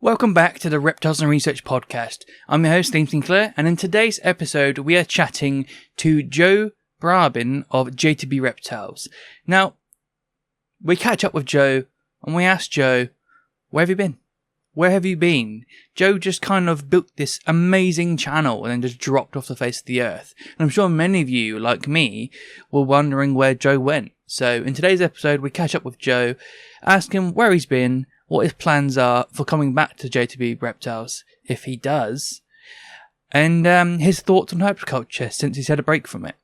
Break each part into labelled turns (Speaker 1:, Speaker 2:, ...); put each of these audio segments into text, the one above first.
Speaker 1: Welcome back to the Reptiles and Research podcast. I'm your host, Liam Sinclair, and in today's episode, we are chatting to Joe Brabin of JTB Reptiles. Now, we catch up with Joe, and we ask Joe, where have you been? Where have you been? Joe just kind of built this amazing channel and then just dropped off the face of the earth. And I'm sure many of you, like me, were wondering where Joe went. So in today's episode, we catch up with Joe, ask him where he's been, what his plans are for coming back to JTB Reptiles, if he does, and his thoughts on herpetological since he's had a break from it.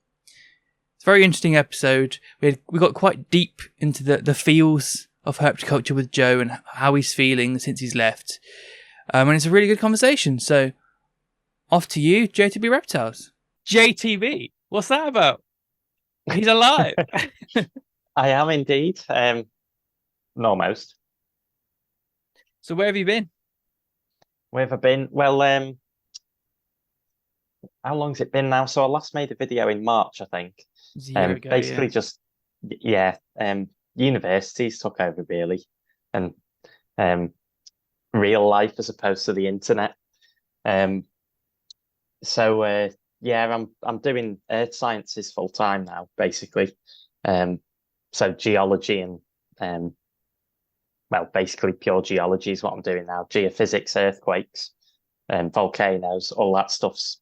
Speaker 1: It's a very interesting episode. We got quite deep into the feels of herpetological with Joe and how he's feeling since he's left. And it's a really good conversation. So, off to you, JTB Reptiles.
Speaker 2: JTB? What's that about? He's alive.
Speaker 3: I am indeed. Almost.
Speaker 1: So where have you been?
Speaker 3: Where have I been? Well, how long's it been now? So I last made a video in March, I think.
Speaker 1: It was a year ago,
Speaker 3: basically just universities took over really, and real life as opposed to the internet. I'm doing earth sciences full time now, basically. So geology and basically pure geology is what I'm doing now. Geophysics, earthquakes, volcanoes, all that stuff's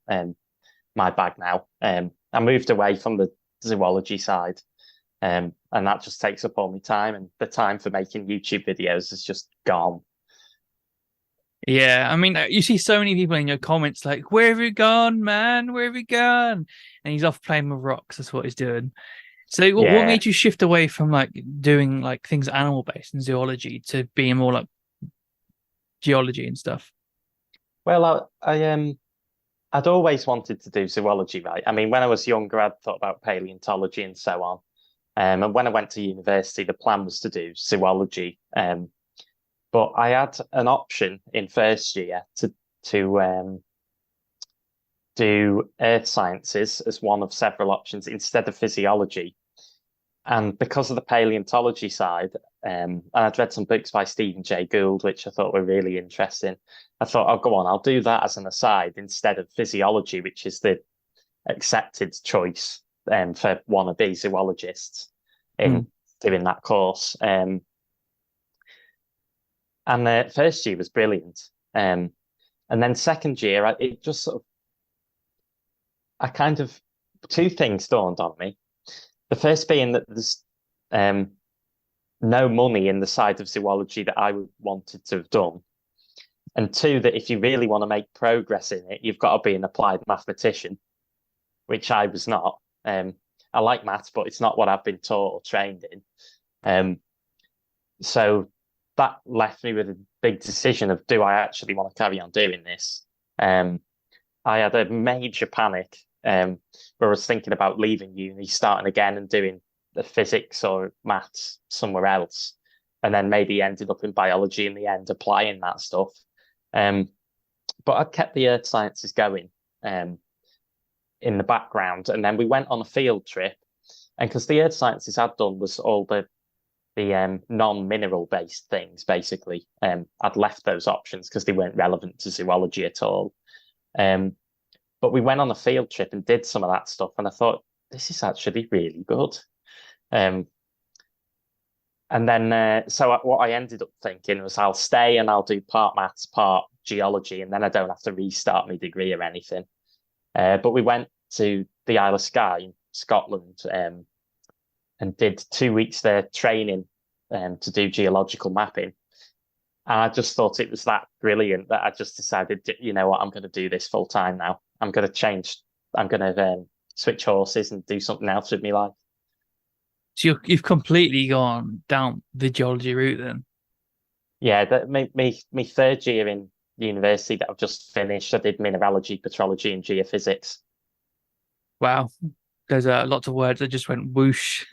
Speaker 3: my bag now. I moved away from the zoology side, and that just takes up all my time, and the time for making YouTube videos is just gone.
Speaker 1: Yeah, I mean, you see so many people in your comments like, where have you gone, man? Where have you gone? And he's off playing with rocks. That's what he's doing. So what made you shift away from like doing like things animal based and zoology to being more like geology and stuff?
Speaker 3: Well, I'd always wanted to do zoology, right? I mean, when I was younger, I'd thought about paleontology and so on. And when I went to university, the plan was to do zoology. But I had an option in first year to do earth sciences as one of several options instead of physiology. And because of the paleontology side, and I'd read some books by Stephen Jay Gould, which I thought were really interesting, I thought, oh, go on, I'll do that as an aside instead of physiology, which is the accepted choice for wannabe zoologists in doing that course. And the first year was brilliant. And then second year, it just sort of, two things dawned on me. The first being that there's no money in the side of zoology that I wanted to have done. And two, that if you really want to make progress in it, you've got to be an applied mathematician, which I was not. I like maths, but it's not what I've been taught or trained in. So that left me with a big decision of, do I actually want to carry on doing this? I had a major panic where I was thinking about leaving uni, starting again and doing the physics or maths somewhere else, and then maybe ended up in biology in the end, applying that stuff. But I kept the earth sciences going in the background, and then we went on a field trip, and because the earth sciences I'd done was all the non-mineral based things, basically. I'd left those options because they weren't relevant to zoology at all. But we went on a field trip and did some of that stuff, and I thought, this is actually really good. And then, so what I ended up thinking was, I'll stay and I'll do part maths, part geology, and then I don't have to restart my degree or anything. But we went to the Isle of Skye in Scotland and did 2 weeks there training to do geological mapping. And I just thought it was that brilliant that I just decided, you know what, I'm going to do this full time now. I'm going to switch horses and do something else with my life.
Speaker 1: So you've completely gone down the geology route then?
Speaker 3: Yeah, my third year in university that I've just finished, I did mineralogy, petrology, and geophysics.
Speaker 1: Wow. There's lots of words that just went whoosh.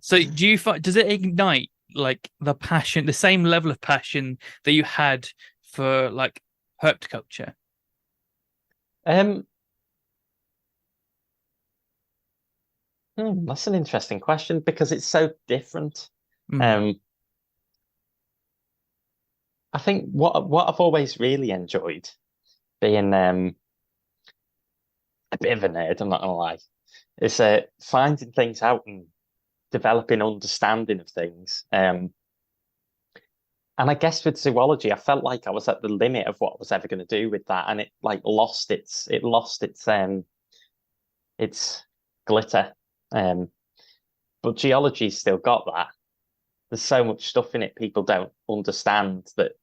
Speaker 1: So does it ignite like the passion, the same level of passion that you had for like herpetological?
Speaker 3: That's an interesting question because it's so different. I think what I've always really enjoyed being a bit of a nerd, I'm not gonna lie, is finding things out and developing understanding of things. And I guess with zoology, I felt like I was at the limit of what I was ever going to do with that, and it like lost its glitter. Um, but geology's still got that. There's so much stuff in it people don't understand that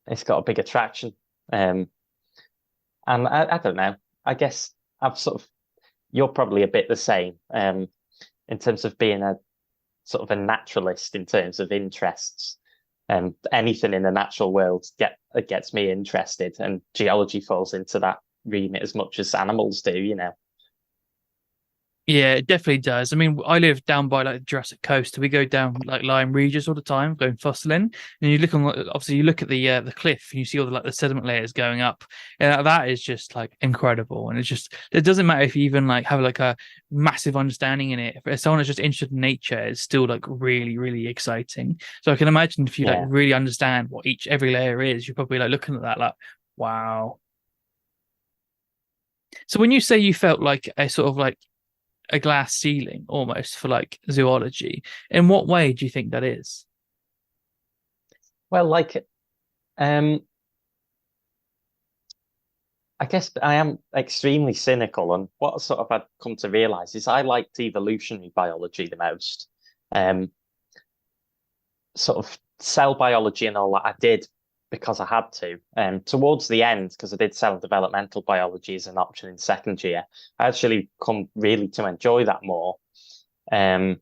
Speaker 3: it's got a big attraction. And I don't know. I guess I've sort of you're probably a bit the same in terms of being a sort of a naturalist in terms of interests. Anything in the natural world gets me interested, and geology falls into that remit as much as animals do, you know.
Speaker 1: Yeah, it definitely does. I mean, I live down by like the Jurassic Coast. We go down like Lyme Regis all the time, going fossiling. And you look on, obviously, you look at the cliff, and you see all the like the sediment layers going up. And that is just like incredible. And it's just it doesn't matter if you even like have like a massive understanding in it. If someone is just interested in nature, it's still like really, really exciting. So I can imagine if you like
Speaker 3: Yeah.
Speaker 1: really understand what every layer is, you're probably like looking at that like, wow. So when you say you felt like a sort of like a glass ceiling almost for like zoology. In what way do you think that is?
Speaker 3: Well, like I guess I am extremely cynical, and what sort of I've come to realize is I liked evolutionary biology the most. Um, Sort of cell biology and all that I did because I had to. Towards the end, because I did cell and developmental biology as an option in second year, I actually come really to enjoy that more. But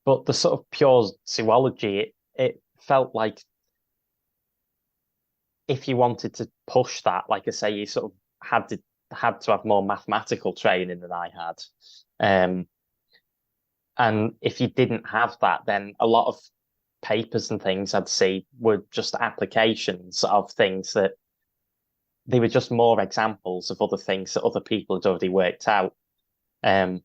Speaker 3: the sort of pure zoology, it felt like if you wanted to push that, like I say, you sort of had to have more mathematical training than I had. And if you didn't have that, then a lot of papers and things I'd see were just applications of things that they were just more examples of other things that other people had already worked out. And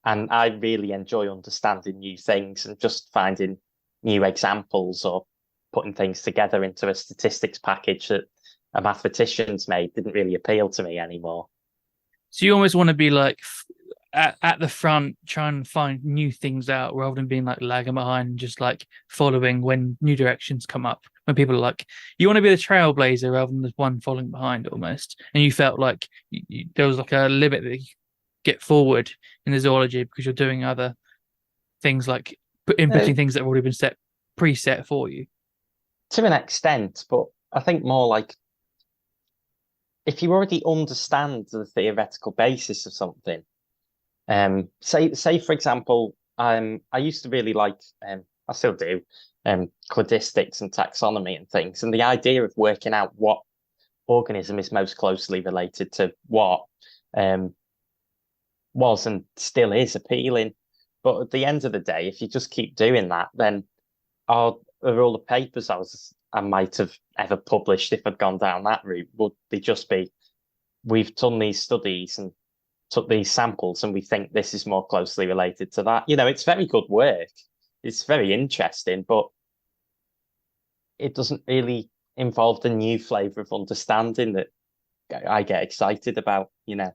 Speaker 3: I really enjoy understanding new things and just finding new examples or putting things together into a statistics package that a mathematician's made didn't really appeal to me anymore.
Speaker 1: So you almost want to be like at the front, trying to find new things out rather than being like lagging behind and just like following when new directions come up. When people are like, you want to be the trailblazer rather than the one following behind almost. And you felt like there was like a limit that you get forward in the zoology because you're doing other things like inputting things that have already been preset for you.
Speaker 3: To an extent, but I think more like if you already understand the theoretical basis of something, say for example, I used to really like, I still do, cladistics and taxonomy and things, and the idea of working out what organism is most closely related to what, was and still is appealing. But at the end of the day, if you just keep doing that, then are all the papers I might have ever published if I'd gone down that route, would they just be, we've done these studies and took these samples and we think this is more closely related to that. You know, it's very good work. It's very interesting, but it doesn't really involve the new flavor of understanding that I get excited about, you know.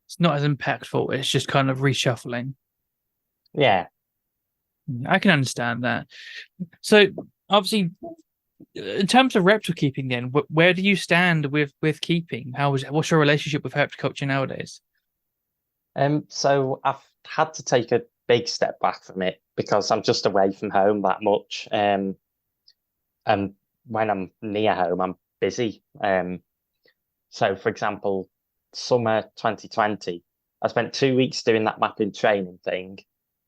Speaker 1: It's not as impactful. It's just kind of reshuffling.
Speaker 3: Yeah.
Speaker 1: I can understand that. So obviously, in terms of reptile keeping, then where do you stand with keeping? What's your relationship with herpetoculture nowadays?
Speaker 3: So I've had to take a big step back from it because I'm just away from home that much. And when I'm near home, I'm busy. So for example, summer 2020, I spent 2 weeks doing that mapping training thing.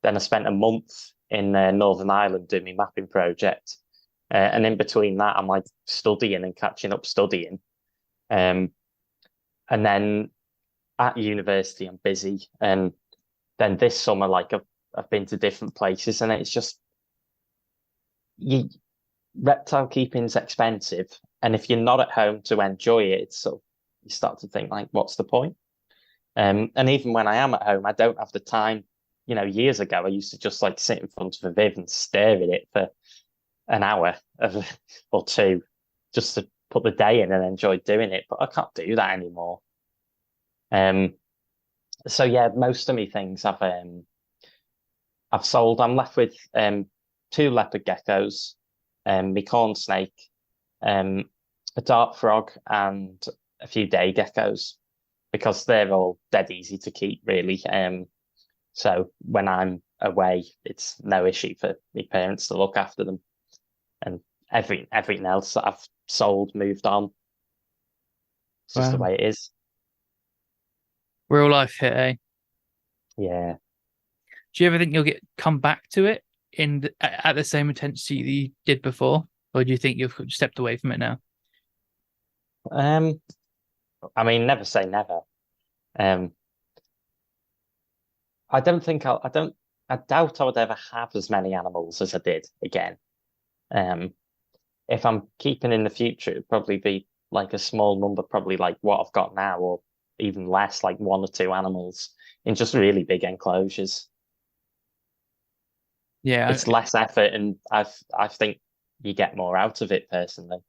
Speaker 3: Then I spent a month in Northern Ireland doing my mapping project. And in between that, I'm like studying and catching up studying. And then at university, I'm busy. And then this summer, like I've been to different places, and it's just reptile keeping's expensive. And if you're not at home to enjoy it, it's sort of, you start to think like, what's the point? And even when I am at home, I don't have the time. You know, years ago, I used to just like sit in front of a viv and stare at it for an hour or two just to put the day in and enjoy doing it, but I can't do that anymore. So yeah, most of me things I've sold. I'm left with 2 leopard geckos, my corn snake, a dart frog, and a few day geckos, because they're all dead easy to keep, really. So when I'm away, it's no issue for my parents to look after them. And everything else that I've sold, moved on. It's just the
Speaker 1: Wow.
Speaker 3: way it is.
Speaker 1: Real life hit, eh?
Speaker 3: Yeah.
Speaker 1: Do you ever think you'll come back to it at the same intensity that you did before, or do you think you've stepped away from it now?
Speaker 3: I mean, never say never. Um, I don't think I doubt I would ever have as many animals as I did again. If I'm keeping in the future, it'd probably be like a small number, probably like what I've got now, or even less, like 1 or 2 animals in just really big enclosures.
Speaker 1: Yeah,
Speaker 3: It's less effort, and I think you get more out of it personally.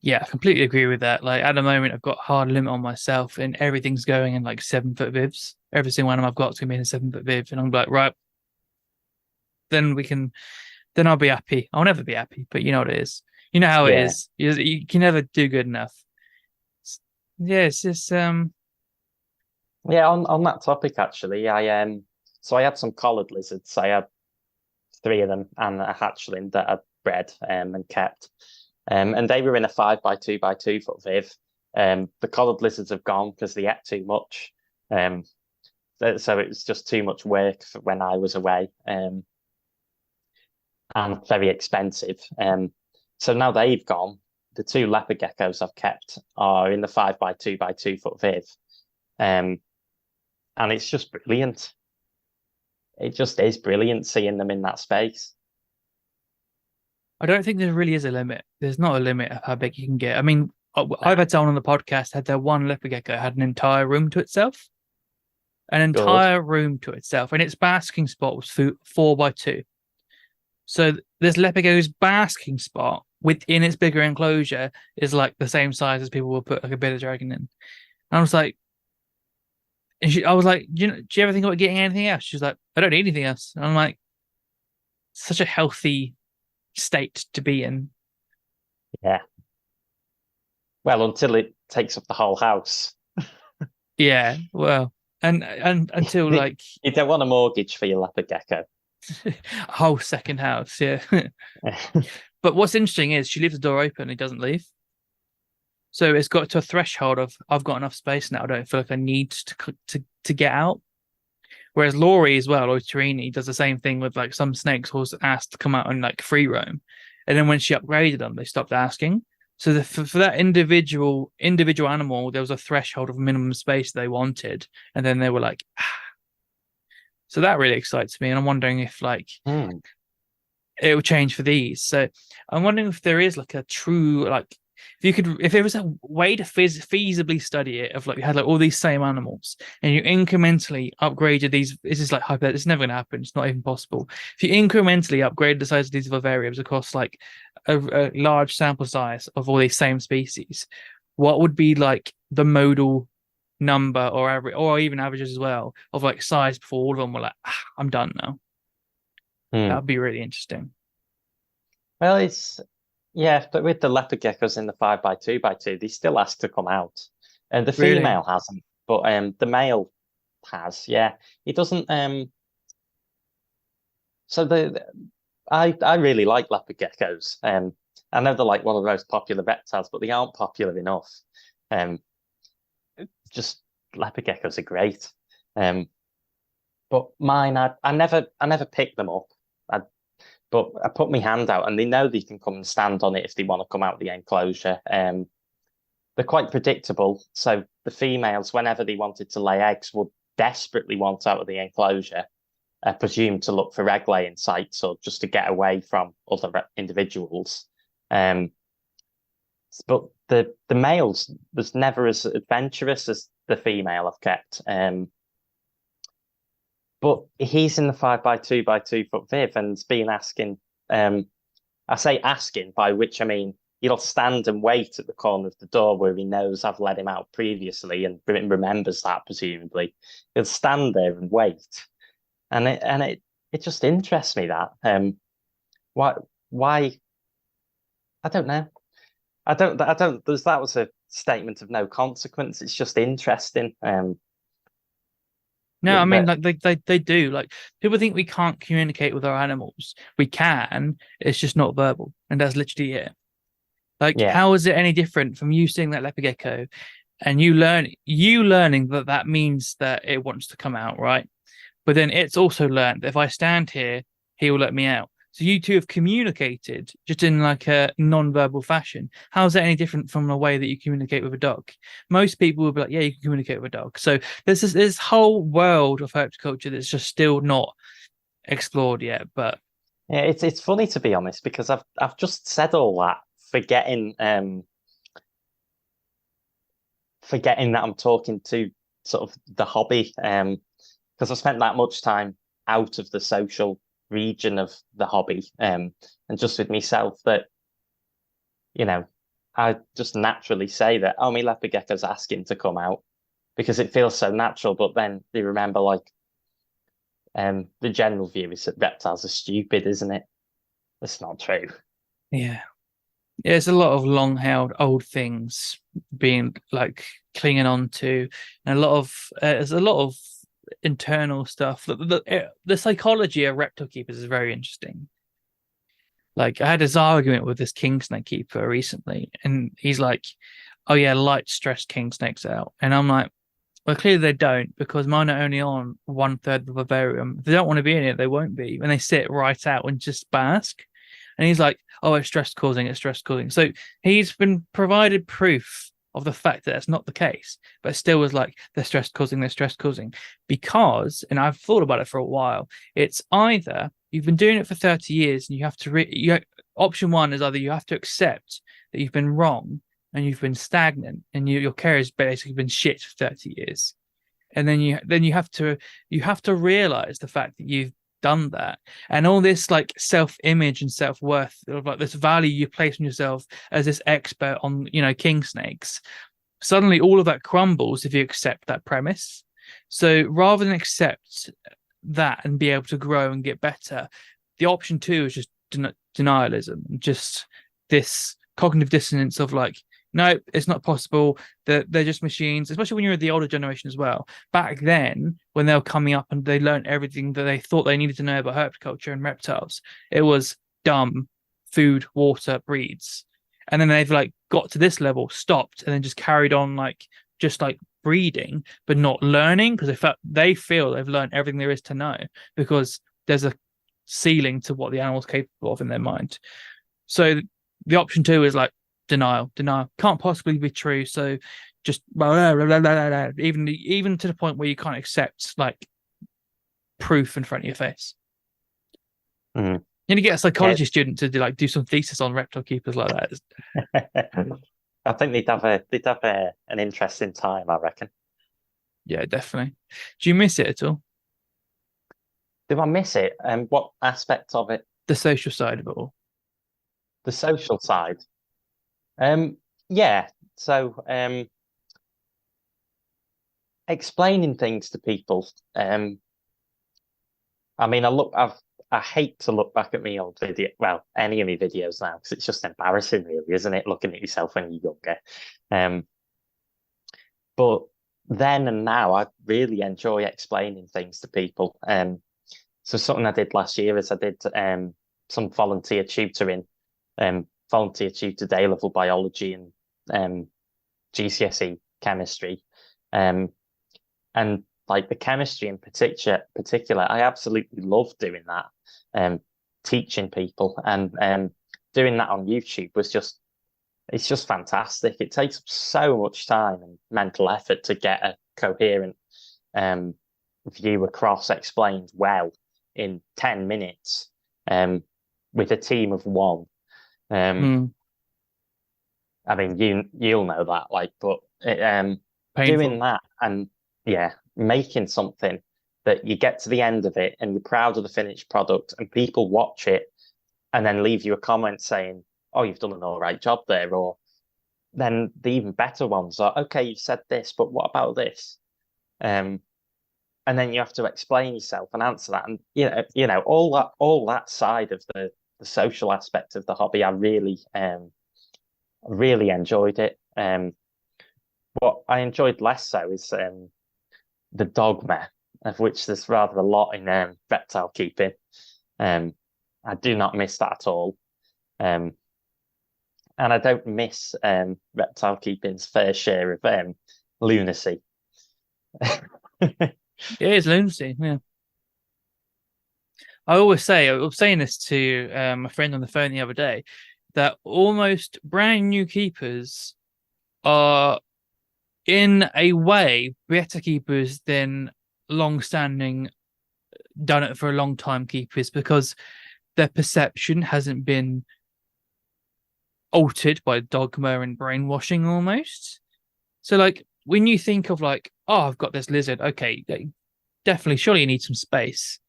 Speaker 1: yeah, I completely agree with that. Like at the moment, I've got a hard limit on myself, and everything's going in like 7-foot vivs. Every single one of them I've got is gonna be in a 7-foot viv, and I'm like, right, then then I'll be happy. I'll never be happy, but you know what it is. You know how it
Speaker 3: Yeah.
Speaker 1: is. You can never do good enough. Yeah, it's just
Speaker 3: Yeah, on that topic actually, so I had some collared lizards. I had 3 of them and a hatchling that I bred and kept. And they were in a 5 by 2 by 2 foot viv. The collared lizards have gone because they ate too much. So it was just too much work for when I was away. And very expensive. So now they've gone. The 2 leopard geckos I've kept are in the 5 by 2 by 2 foot viv. And it's just brilliant. It just is brilliant seeing them in that space.
Speaker 1: I don't think there really is a limit. There's not a limit of how big you can get. I mean, I've had someone on the podcast had their one leopard gecko had an entire room to itself, and its basking spot was 4 by 2. So this leopard gecko's basking spot within its bigger enclosure is like the same size as people will put like a bearded dragon in. And I was like, I was like, do you ever think about getting anything else? She's like, I don't need anything else. And I'm like, such a healthy state to be in.
Speaker 3: Yeah. Well, until it takes up the whole house.
Speaker 1: Yeah, well, and until like
Speaker 3: You don't want a mortgage for your leopard gecko.
Speaker 1: a whole second house, yeah. But what's interesting is she leaves the door open and he doesn't leave. So it's got to a threshold of I've got enough space now. I don't feel like I need to get out. Whereas Laurie as well, or Torini, does the same thing with like some snakes was asked to come out and like free roam, and then when she upgraded them, they stopped asking. So for that individual animal, there was a threshold of minimum space they wanted, and then they were like, ah. So that really excites me, and I'm wondering if like it will change for these. So I'm wondering if there is like a true like if there was a way to feasibly study it of like you had like all these same animals and you incrementally upgraded these. This is like hyper. It's never going to happen. It's not even possible. If you incrementally upgrade the size of these vivariums across like a large sample size of all these same species, what would be like the modal number or average or even averages as well of like size before all of them were like, I'm done now. That would be really interesting.
Speaker 3: Well, yeah, but with the leopard geckos in the 5 by 2 by 2, they still ask to come out. And the
Speaker 1: Really?
Speaker 3: female hasn't, but the male has. Yeah, he doesn't. So I really like leopard geckos. I know they're like one of the most popular reptiles, but they aren't popular enough. Just leopard geckos are great. But mine, I never pick them up. But I put my hand out, and they know they can come and stand on it if they want to come out the enclosure. They're quite predictable. So the females, whenever they wanted to lay eggs, would desperately want out of the enclosure, I presume to look for egg laying sites or just to get away from other individuals. But the males was never as adventurous as the female I've kept. But he's in the 5 by 2 by 2 foot viv and's been asking. I I say asking, by which I mean he'll stand and wait at the corner of the door where he knows I've let him out previously and remembers that presumably. He'll stand there and wait, and it just interests me that why I don't know. I don't. That was a statement of no consequence. It's just interesting.
Speaker 1: No, I mean, like they do. Like, people think we can't communicate with our animals. We can. It's just not verbal, and that's literally it. Like,
Speaker 3: Yeah.
Speaker 1: how is it any different from you seeing that leopard gecko, and you learning that means that it wants to come out, right? But then it's also learned that if I stand here, he will let me out. So you two have communicated just in like a non-verbal fashion. How is that any different from the way that you communicate with a dog? Most people will be like, yeah, you can communicate with a dog. So there's this whole world of herpetoculture that's just still not explored yet. But
Speaker 3: yeah, it's funny, to be honest, because I've just said all that, forgetting that I'm talking to sort of the hobby, because I spent that much time out of the social region of the hobby, and just with myself, that I just naturally say that, oh, my leopard gecko's asking to come out, because it feels so natural. But then they remember, like, the general view is that reptiles are stupid, isn't it? That's not true.
Speaker 1: yeah, there's a lot of long-held old things being like clinging on to, and there's a lot of internal stuff. The psychology of reptile keepers is very interesting. Like, I had this argument with this king snake keeper recently, and he's like, "Oh yeah, light stress king snakes out," and I'm like, "Well, clearly they don't, because mine are only on 1/3 of the vivarium. If they don't want to be in it, they won't be, and they sit right out and just bask." And he's like, "Oh, it's stress causing. It's stress causing." So he's been provided proof of the fact that that's not the case, but still was like, they're stress causing, because, and I've thought about it for a while, it's either you've been doing it for 30 years and you have to option one is either you have to accept that you've been wrong and you've been stagnant and your care has basically been shit for 30 years, and then you have to realize the fact that you've done that, and all this like self-image and self-worth of like this value you place on yourself as this expert on king snakes, suddenly all of that crumbles if you accept that premise. So rather than accept that and be able to grow and get better, the option two is just denialism, just this cognitive dissonance of like, no, it's not possible, that they're just machines, especially when you're the older generation as well. Back then, when they were coming up and they learned everything that they thought they needed to know about herpetoculture and reptiles, it was dumb, food, water, breeds. And then they've like got to this level, stopped, and then just carried on just like breeding, but not learning, because they feel they've learned everything there is to know, because there's a ceiling to what the animal's capable of in their mind. So the option two is like, denial can't possibly be true, so just blah, blah, blah, blah, blah, even to the point where you can't accept like proof in front of your face.
Speaker 3: Mm.
Speaker 1: You get a psychology student to do some thesis on reptile keepers like
Speaker 3: that. I think they'd have an interesting time, I reckon.
Speaker 1: Yeah, definitely. Do you miss it at all?
Speaker 3: Do I miss it? And what aspect of it?
Speaker 1: The social side of it all.
Speaker 3: The social side. Yeah. So, explaining things to people. I mean, I hate to look back at me old video, well, any of my videos now, because it's just embarrassing, really, isn't it? Looking at yourself when you're younger. But then and now, I really enjoy explaining things to people. So something I did last year is I did some volunteer tutoring, volunteer tutor day level biology and GCSE chemistry, and like the chemistry in particular, I absolutely love doing that, teaching people, and doing that on YouTube it's just fantastic. It takes up so much time and mental effort to get a coherent view across, explained well in 10 minutes, with a team of one. I mean, you'll know that, like, but doing that and making something that you get to the end of it and you're proud of the finished product and people watch it and then leave you a comment saying, "Oh, you've done an all right job there," or then the even better ones are, "Okay, you've said this, but what about this?" And then you have to explain yourself and answer that, and all that side of the social aspect of the hobby, I really enjoyed it. What I enjoyed less so is the dogma, of which there's rather a lot in reptile keeping. I do not miss that at all. And I don't miss reptile keeping's fair share of lunacy.
Speaker 1: It is lunacy, yeah. I was saying this to a friend on the phone the other day, that almost brand new keepers are, in a way, better keepers than long-standing, done it for a long time keepers, because their perception hasn't been altered by dogma and brainwashing almost. So like when you think of like, oh, I've got this lizard, okay, definitely, surely you need some space.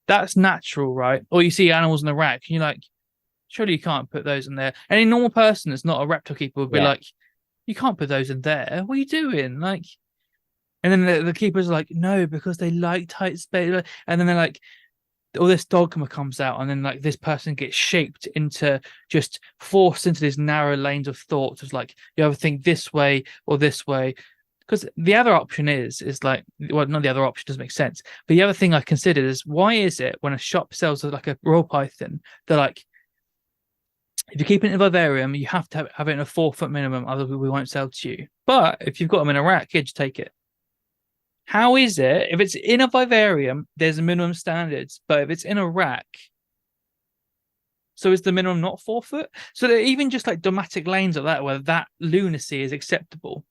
Speaker 1: That's natural, right? Or you see animals in the rack, and you're like, surely you can't put those in there. Any normal person that's not a reptile keeper would be like, you can't put those in there. What are you doing? Like, and then the keepers are like, no, because they like tight space. And then they're like, all this dogma comes out, and then like this person gets shaped into, just forced into these narrow lanes of thought. It's like, you ever think this way or this way. Because the other option is like, well, not the other option, doesn't make sense. But the other thing I considered is, why is it when a shop sells like a raw python, they're like, if you're keeping it in a vivarium, you have to have it in a 4-foot minimum, otherwise we won't sell to you. But if you've got them in a rack, you just take it. How is it, if it's in a vivarium, there's a minimum standards, but if it's in a rack, so is the minimum not 4 foot? So that even just like dramatic lanes like that, where that lunacy is acceptable,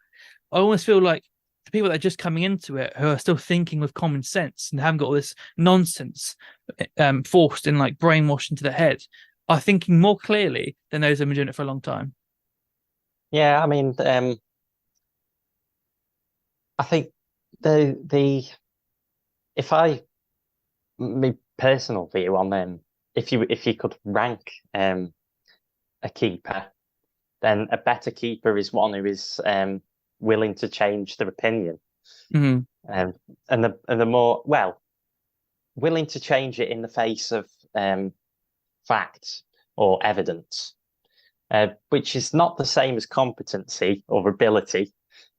Speaker 1: I almost feel like the people that are just coming into it, who are still thinking with common sense and haven't got all this nonsense forced and like brainwashed into their head, are thinking more clearly than those who have been doing it for a long time.
Speaker 3: Yeah, I mean, I think my personal view on them, if you could rank a keeper, then a better keeper is one who is willing to change their opinion.
Speaker 1: Mm-hmm.
Speaker 3: And the more, well, willing to change it in the face of fact or evidence, which is not the same as competency or ability.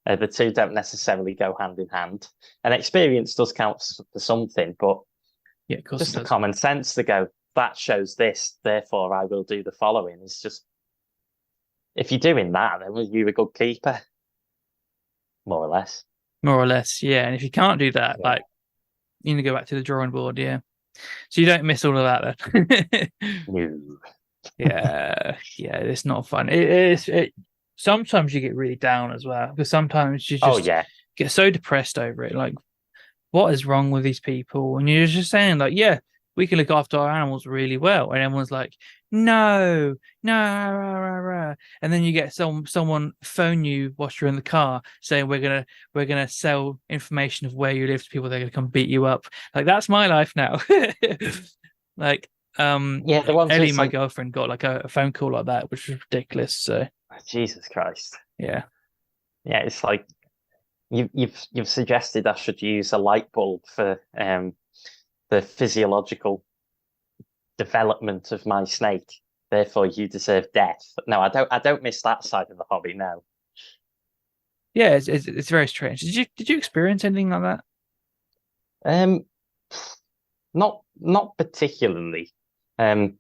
Speaker 3: The two don't necessarily go hand in hand. And experience does count for something, but
Speaker 1: yeah, of course,
Speaker 3: just the common sense to go, that shows this, therefore I will do the following. It's just, if you're doing that, then you're a good keeper, more or less.
Speaker 1: More or less, yeah. And if you can't do that, like, you need to go back to the drawing board, yeah. So you don't miss all of that then.
Speaker 3: No.
Speaker 1: Yeah, it's not fun. It sometimes you get really down as well, because sometimes you just get so depressed over it. Like, what is wrong with these people? And you're just saying like, yeah, we can look after our animals really well, and everyone's like, no, rah, rah, rah. And then you get someone phone you whilst you're in the car saying, we're gonna sell information of where you live to people, they're gonna come beat you up. Like, that's my life now. Like,
Speaker 3: the ones
Speaker 1: Ellie, my girlfriend, got like a phone call like that, which was ridiculous. So
Speaker 3: Jesus Christ.
Speaker 1: Yeah,
Speaker 3: it's like you've suggested I should use a light bulb for the physiological development of my snake. Therefore, you deserve death. No, I don't miss that side of the hobby. No.
Speaker 1: Yeah, it's very strange. Did you experience anything like
Speaker 3: that? Not particularly. I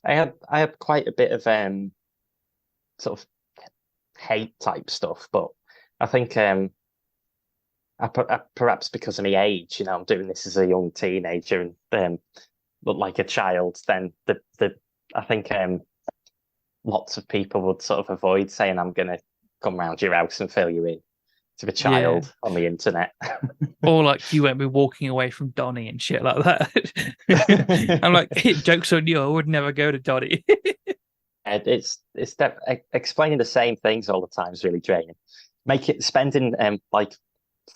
Speaker 3: had quite a bit of sort of hate type stuff, but I think perhaps because of my age, I'm doing this as a young teenager and look like a child, then I think lots of people would sort of avoid saying I'm gonna come round your house and fill you in to a child on the internet.
Speaker 1: Or like, you won't be walking away from Donnie and shit like that. I'm like, joke's on you, I would never go to Donnie.
Speaker 3: It's explaining the same things all the time is really draining. Spending like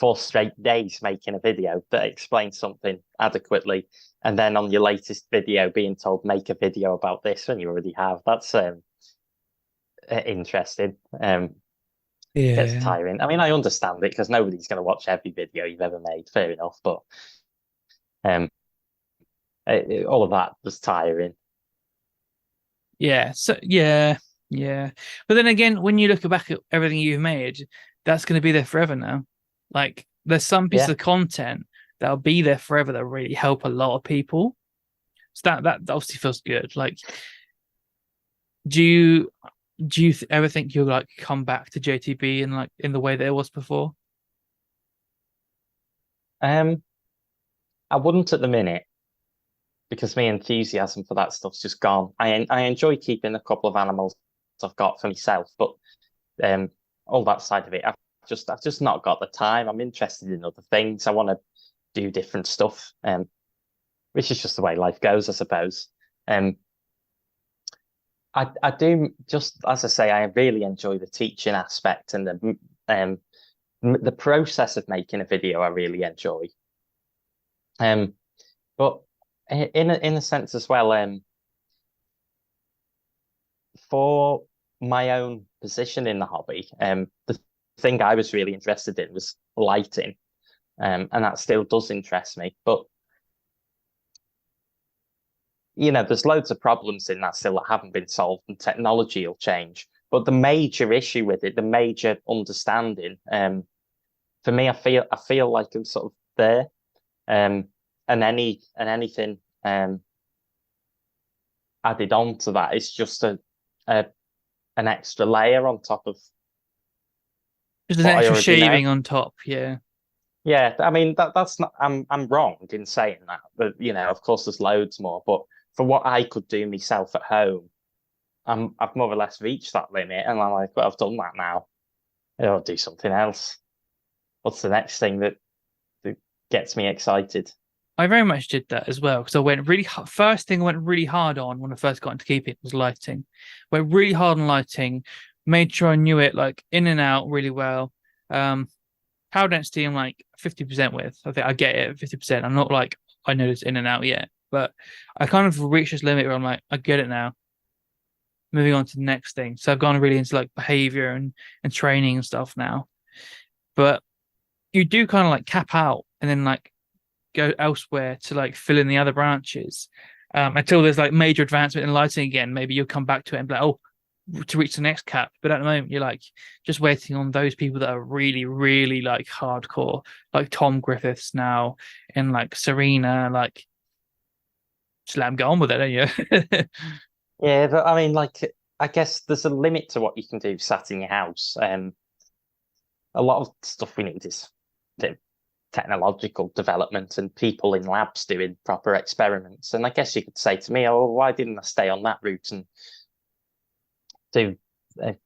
Speaker 3: 4 straight days making a video that explains something adequately, and then on your latest video being told make a video about this when you already have. That's interesting. Gets tiring. I mean, I understand it because nobody's going to watch every video you've ever made. Fair enough, but all of that was tiring.
Speaker 1: Yeah. So yeah. But then again, when you look back at everything you've made, that's going to be there forever now. Like, there's some pieces of content that'll be there forever that really help a lot of people. So that obviously feels good. Like, do you ever think you'll like come back to JTB in like in the way that it was before?
Speaker 3: I wouldn't at the minute, because my enthusiasm for that stuff's just gone. I enjoy keeping a couple of animals I've got for myself, but all that side of it, I've just not got the time. I'm interested in other things. I want to do different stuff, which is just the way life goes, I suppose. I do, just as I say, I really enjoy the teaching aspect and the process of making a video. I really enjoy. But in a sense as well, for my own position in the hobby, the thing I was really interested in was lighting, and that still does interest me. But there's loads of problems in that still that haven't been solved, and technology will change. But the major issue with it, the major understanding, for me, I feel like I'm sort of there, and anything added on to that is just an extra layer on top of
Speaker 1: just an extra shaving on top. Yeah.
Speaker 3: I mean that's not. I'm wrong in saying that, but of course there's loads more. But for what I could do myself at home, I've more or less reached that limit, and I'm like, well, I've done that now. I'll do something else. What's the next thing that gets me excited?
Speaker 1: I very much did that as well, because I went really first thing I went really hard on when I first got into keeping was lighting. Went really hard on lighting, made sure I knew it like in and out really well. Power density I'm like 50% with. I think I get it at 50%. I'm not like I know this in and out yet, but I kind of reached this limit where I'm like, I get it now. Moving on to the next thing. So I've gone really into like behavior and training and stuff now. But you do kind of like cap out and then like go elsewhere to like fill in the other branches until there's like major advancement in lighting again. Maybe you'll come back to it and be like, oh, to reach the next cap. But at the moment, you're like just waiting on those people that are really, really like hardcore, like Tom Griffiths now and like Serena, like just let them get on with it, don't you?
Speaker 3: Yeah, but I mean, like, I guess there's a limit to what you can do sat in your house. A lot of stuff we need is the technological development and people in labs doing proper experiments. And I guess you could say to me, oh, why didn't I stay on that route and do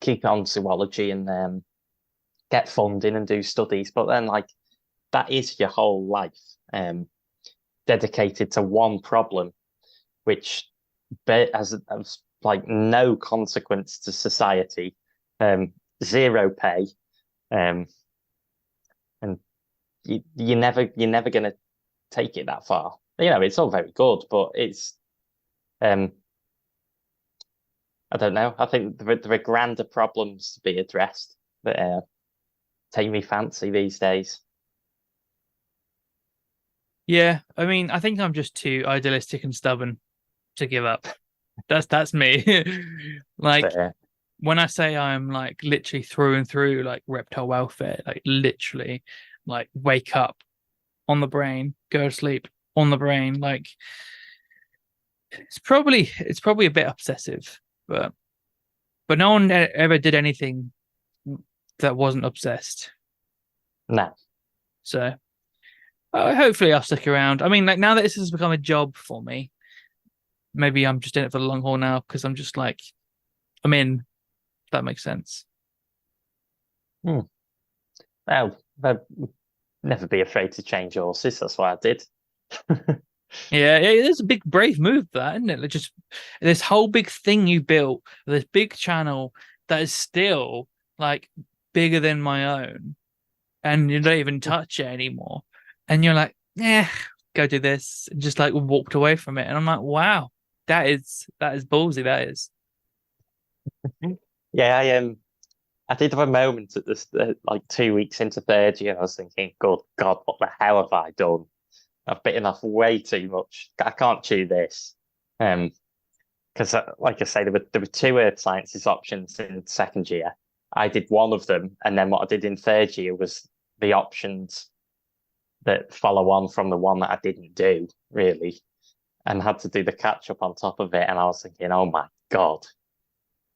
Speaker 3: keep on zoology and get funding and do studies? But then, like, that is your whole life dedicated to one problem, which has like no consequence to society, zero pay, and you're never going to take it that far. It's all very good, but it's I don't know. I think there are grander problems to be addressed that take me fancy these days.
Speaker 1: Yeah, I mean, I think I'm just too idealistic and stubborn to give up. That's me. Like when I say I'm like literally through and through like reptile welfare, like literally like wake up on the brain, go to sleep on the brain, like it's probably a bit obsessive, but no one ever did anything that wasn't obsessed.
Speaker 3: No.
Speaker 1: So hopefully I'll stick around. I mean, like now that this has become a job for me, maybe I'm just in it for the long haul now because I'm just like, I'm in. If that makes sense.
Speaker 3: Well, never be afraid to change horses. That's what I did.
Speaker 1: Yeah, it's a big brave move, that, isn't it? Like just this whole big thing you built, this big channel that is still like bigger than my own. and you don't even touch it anymore. And you're like, yeah, go do this. And just like walked away from it. And I'm like, wow, that is ballsy. That is.
Speaker 3: Yeah, I did have a moment at this, like 2 weeks into third year. I was thinking, good God, what the hell have I done? I've bitten off way too much. I can't chew this. Because like I say, there were two Earth Sciences options in second year. I did one of them, and then what I did in third year was the options that follow on from the one that I didn't do, really, and had to do the catch up on top of it. And I was thinking, oh my God,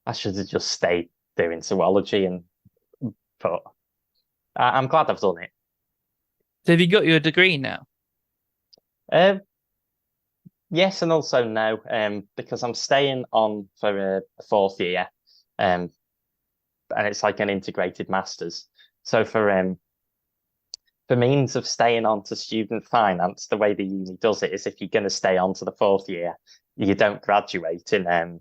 Speaker 3: I should have just stayed doing zoology. But I'm glad I've done it.
Speaker 1: So have you got your degree now?
Speaker 3: Yes and also no, because I'm staying on for a fourth year, and it's like an integrated masters. So for means of staying on to student finance, the way the uni does it is if you're going to stay on to the fourth year, you don't graduate in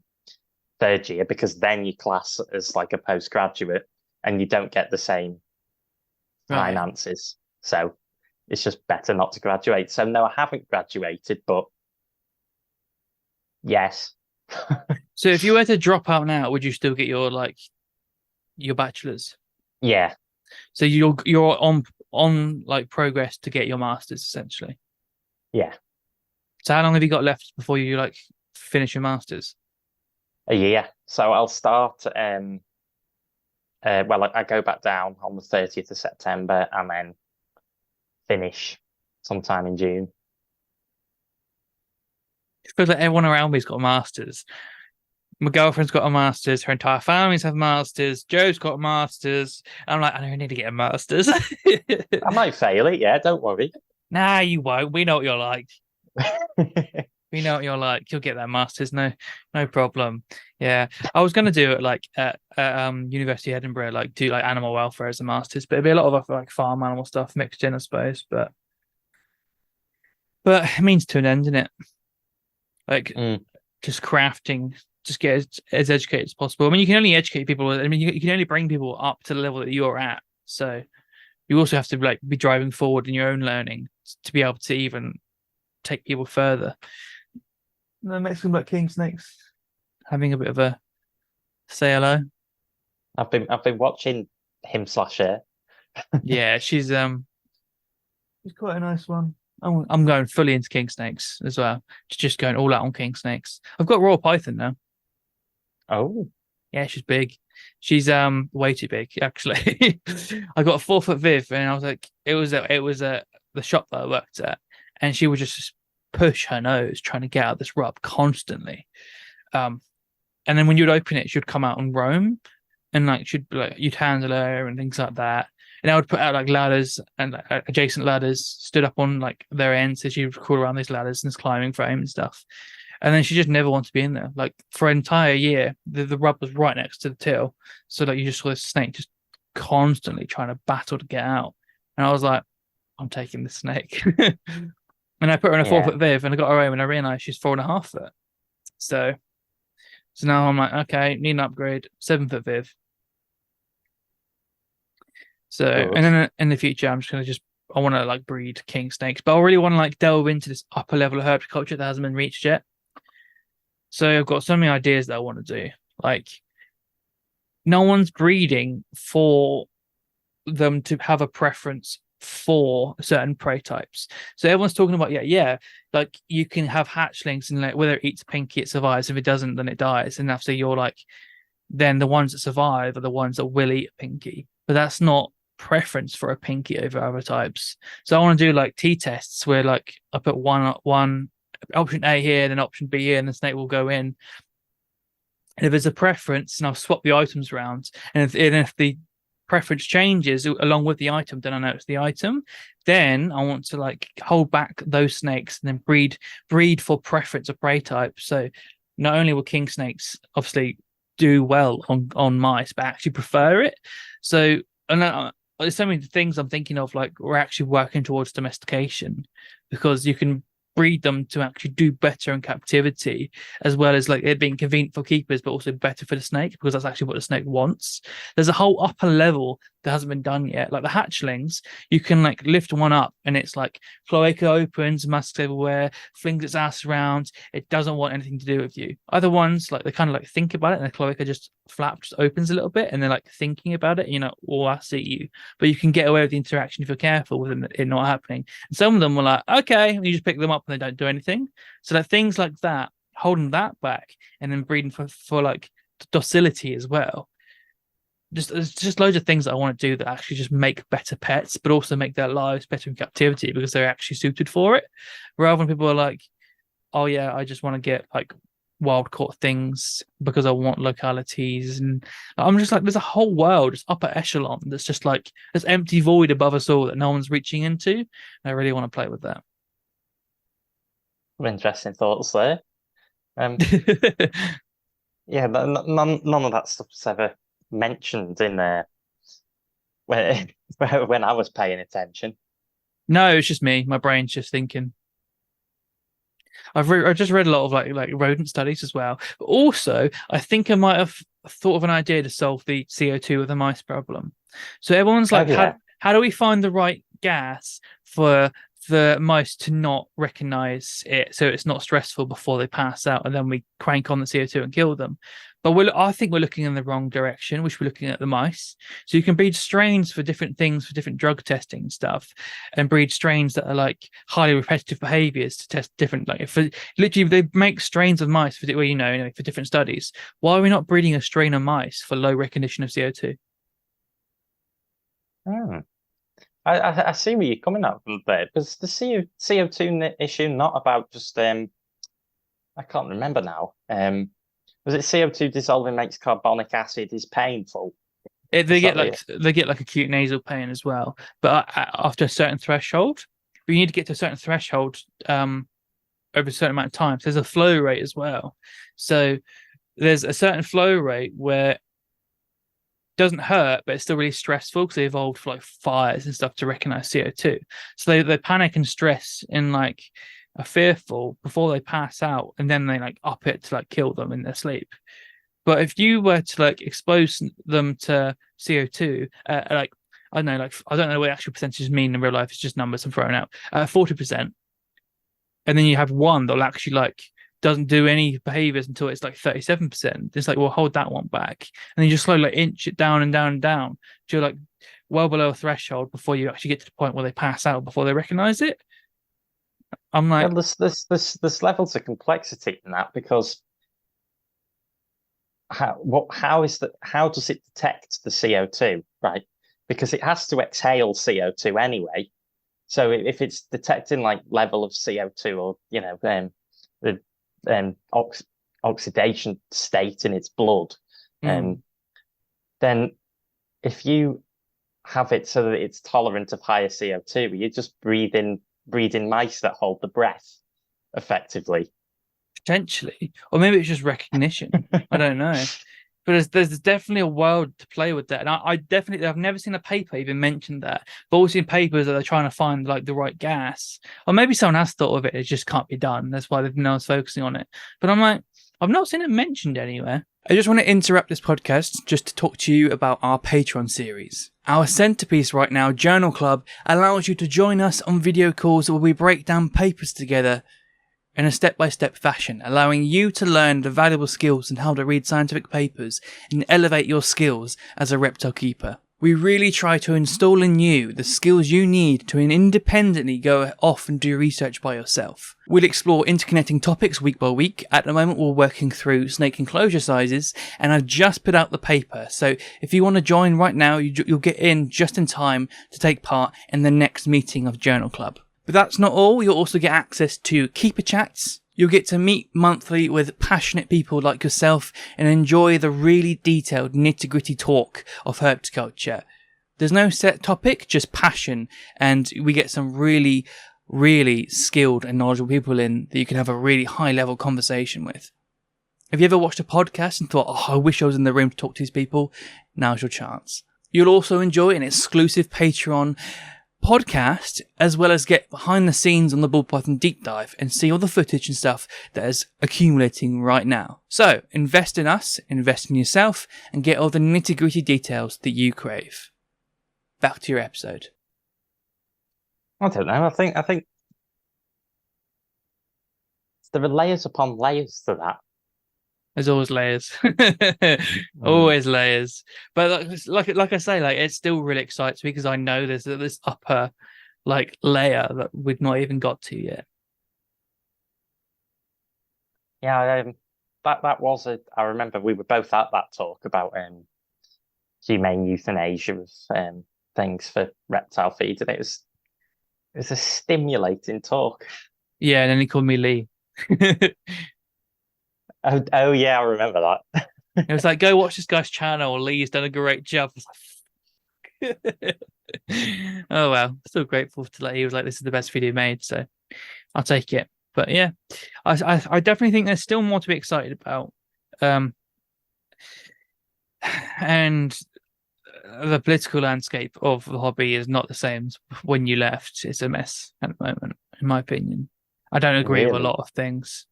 Speaker 3: third year, because then you class as like a postgraduate and you don't get the same finances. So it's just better not to graduate. So no, I haven't graduated, but yes.
Speaker 1: So if you were to drop out now, would you still get your bachelor's?
Speaker 3: Yeah.
Speaker 1: So you're on like progress to get your master's essentially.
Speaker 3: Yeah.
Speaker 1: So how long have you got left before you like finish your master's?
Speaker 3: A year. So I'll start well, I go back down on the 30th of September and then finish sometime in June.
Speaker 1: It feels like everyone around me's got a master's. My girlfriend's got a master's. Her entire family's have masters. Joe's got a master's. I'm like, I don't need to get a master's.
Speaker 3: I might fail it. Yeah, don't worry.
Speaker 1: Nah, you won't. We know what you're like. We know what you're like. You'll get that master's. No problem. Yeah, I was gonna do it like at University of Edinburgh, like do like animal welfare as a master's, but it'd be a lot of like farm animal stuff mixed in, I suppose. But it means to an end, isn't it? Like just crafting, just get as educated as possible. I mean, you can only educate people. I mean, you can only bring people up to the level that you're at. So you also have to like be driving forward in your own learning to be able to even take people further. The Mexican black king snake's having a bit of a say hello.
Speaker 3: I've been watching him/her.
Speaker 1: Yeah, she's quite a nice one. I'm going fully into king snakes as well. Just going all out on king snakes. I've got royal python now.
Speaker 3: Oh.
Speaker 1: Yeah, she's big. She's way too big, actually. I got a 4-foot Viv, and I was like, it was the shop that I worked at, and she would just push her nose trying to get out this rub constantly. And then when you'd open it, she'd come out and roam, and like you'd handle her and things like that. And I would put out like ladders and like, adjacent ladders stood up on like their ends, so she would crawl around these ladders and this climbing frame and stuff. And then she just never wanted to be in there. Like for an entire year, the rub was right next to the till, so like you just saw this snake just constantly trying to battle to get out. And I was like, I'm taking this snake. And I put her in a 4-foot Viv, and I got her home, and I realised she's 4.5 foot. So now I'm like, okay, need an upgrade, 7-foot Viv. So, and then in the future, I'm just going to I want to like breed king snakes, but I really want to like delve into this upper level of herpetoculture that hasn't been reached yet. So I've got so many ideas that I want to do. Like, no one's breeding for them to have a preference for certain prey types. So everyone's talking about, like you can have hatchlings, and like whether it eats pinky, it survives. If it doesn't, then it dies. And after you're like, then the ones that survive are the ones that will eat a pinky. But that's not preference for a pinky over other types. So I want to do like t-tests where like I put one option A here, then option B here, and the snake will go in. And if there's a preference, and I'll swap the items around, and if the preference changes along with the item, then I know it's the item. Then I want to like hold back those snakes and then breed for preference of prey type. So not only will king snakes obviously do well on mice, but actually prefer it. So there's so many things I'm thinking of, like we're actually working towards domestication, because you can breed them to actually do better in captivity, as well as like it being convenient for keepers, but also better for the snake, because that's actually what the snake wants. There's a whole upper level that hasn't been done yet. Like the hatchlings, you can like lift one up and it's like cloaca opens, musks everywhere, flings its ass around. It doesn't want anything to do with you. Other ones, like they kind of like think about it and the cloaca just flaps, opens a little bit and they're like thinking about it, oh, I see you. But you can get away with the interaction if you're careful with it not happening. And some of them were like, okay, and you just pick them up and they don't do anything. So like things like that, holding that back and then breeding for like docility as well. There's just loads of things that I want to do that actually just make better pets, but also make their lives better in captivity because they're actually suited for it. Rather than people are like, oh yeah, I just want to get like wild caught things because I want localities. And I'm just like, there's a whole world, just upper echelon, that's just like this empty void above us all that no one's reaching into. And I really want to play with that.
Speaker 3: Interesting thoughts there. Yeah, none of that stuff's ever mentioned in there when I was paying attention.
Speaker 1: No, it's just me. My brain's just thinking. I've just read a lot of like rodent studies as well. But also, I think I might have thought of an idea to solve the CO2 with the mice problem. So everyone's like, how do we find the right gas for the mice to not recognize it so it's not stressful before they pass out, and then we crank on the CO2 and kill them? But I think we're looking in the wrong direction. We should be looking at the mice. So you can breed strains for different things, for different drug testing and stuff, and breed strains that are like highly repetitive behaviors to test different. Like if literally they make strains of mice for for different studies. Why are we not breeding a strain of mice for low recognition of CO2?
Speaker 3: I see where you're coming at from there, because the CO2 issue, not about just I can't remember now. Was it CO2 dissolving makes carbonic acid is painful?
Speaker 1: They get like acute nasal pain as well, but after a certain threshold. But you need to get to a certain threshold over a certain amount of time. So there's a flow rate as well. So there's a certain flow rate where it doesn't hurt, but it's still really stressful because they evolved for like fires and stuff to recognize CO2. So they panic and stress in like are fearful before they pass out, and then they like up it to like kill them in their sleep. But if you were to like expose them to CO2, like I don't know, I don't know what actual percentages mean in real life. It's just numbers I'm throwing out. 40%, and then you have one that'll actually like doesn't do any behaviors until it's like 37%. It's like, well, hold that one back, and then you just slowly like inch it down and down and down to like well below a threshold before you actually get to the point where they pass out before they recognize it. I'm like,
Speaker 3: there's levels of complexity in that, because how does it detect the CO2, right? Because it has to exhale CO2 anyway. So if it's detecting like level of CO2 or the oxidation state in its blood, then if you have it so that it's tolerant of higher CO2, you're just breeding mice that hold the breath effectively.
Speaker 1: Potentially, or maybe it's just recognition. I don't know, but there's definitely a world to play with that, and I've never seen a paper even mention that, but also in papers that they're trying to find like the right gas, or maybe someone has thought of it, it just can't be done. That's why no one's focusing on it. But I'm like, I've not seen it mentioned anywhere. I just want to interrupt this podcast just to talk to you about our Patreon series. Our centerpiece right now, Journal Club, allows you to join us on video calls where we break down papers together in a step-by-step fashion, allowing you to learn the valuable skills and how to read scientific papers and elevate your skills as a reptile keeper. We really try to install in you the skills you need to independently go off and do research by yourself. We'll explore interconnecting topics week by week. At the moment, we're working through snake enclosure sizes, and I've just put out the paper. So if you want to join right now, you'll get in just in time to take part in the next meeting of Journal Club. But that's not all. You'll also get access to keeper chats. You'll get to meet monthly with passionate people like yourself and enjoy the really detailed nitty-gritty talk of herpetological. There's no set topic, just passion, and we get some really, really skilled and knowledgeable people in that you can have a really high-level conversation with. Have you ever watched a podcast and thought, oh, I wish I was in the room to talk to these people? Now's your chance. You'll also enjoy an exclusive Patreon podcast, as well as get behind the scenes on the ball python deep dive and see all the footage and stuff that is accumulating right now. So invest in us, invest in yourself, and get all the nitty gritty details that you crave. back to your episode.
Speaker 3: I don't know. I think there are layers upon layers to that.
Speaker 1: There's always layers. Always layers. But like I say, like it still really excites me because I know there's this upper like layer that we've not even got to yet.
Speaker 3: Yeah, that was I remember we were both at that talk about humane euthanasia of things for reptile feed, and it was a stimulating talk.
Speaker 1: Yeah, and then he called me Lee.
Speaker 3: Oh yeah, I remember that.
Speaker 1: It was like, go watch this guy's channel. Lee's done a great job. I was like, oh well, still grateful to like he was like, this is the best video made, so I'll take it. But yeah, I definitely think there's still more to be excited about. And the political landscape of the hobby is not the same as when you left. It's a mess at the moment, in my opinion. I don't agree with a lot of things.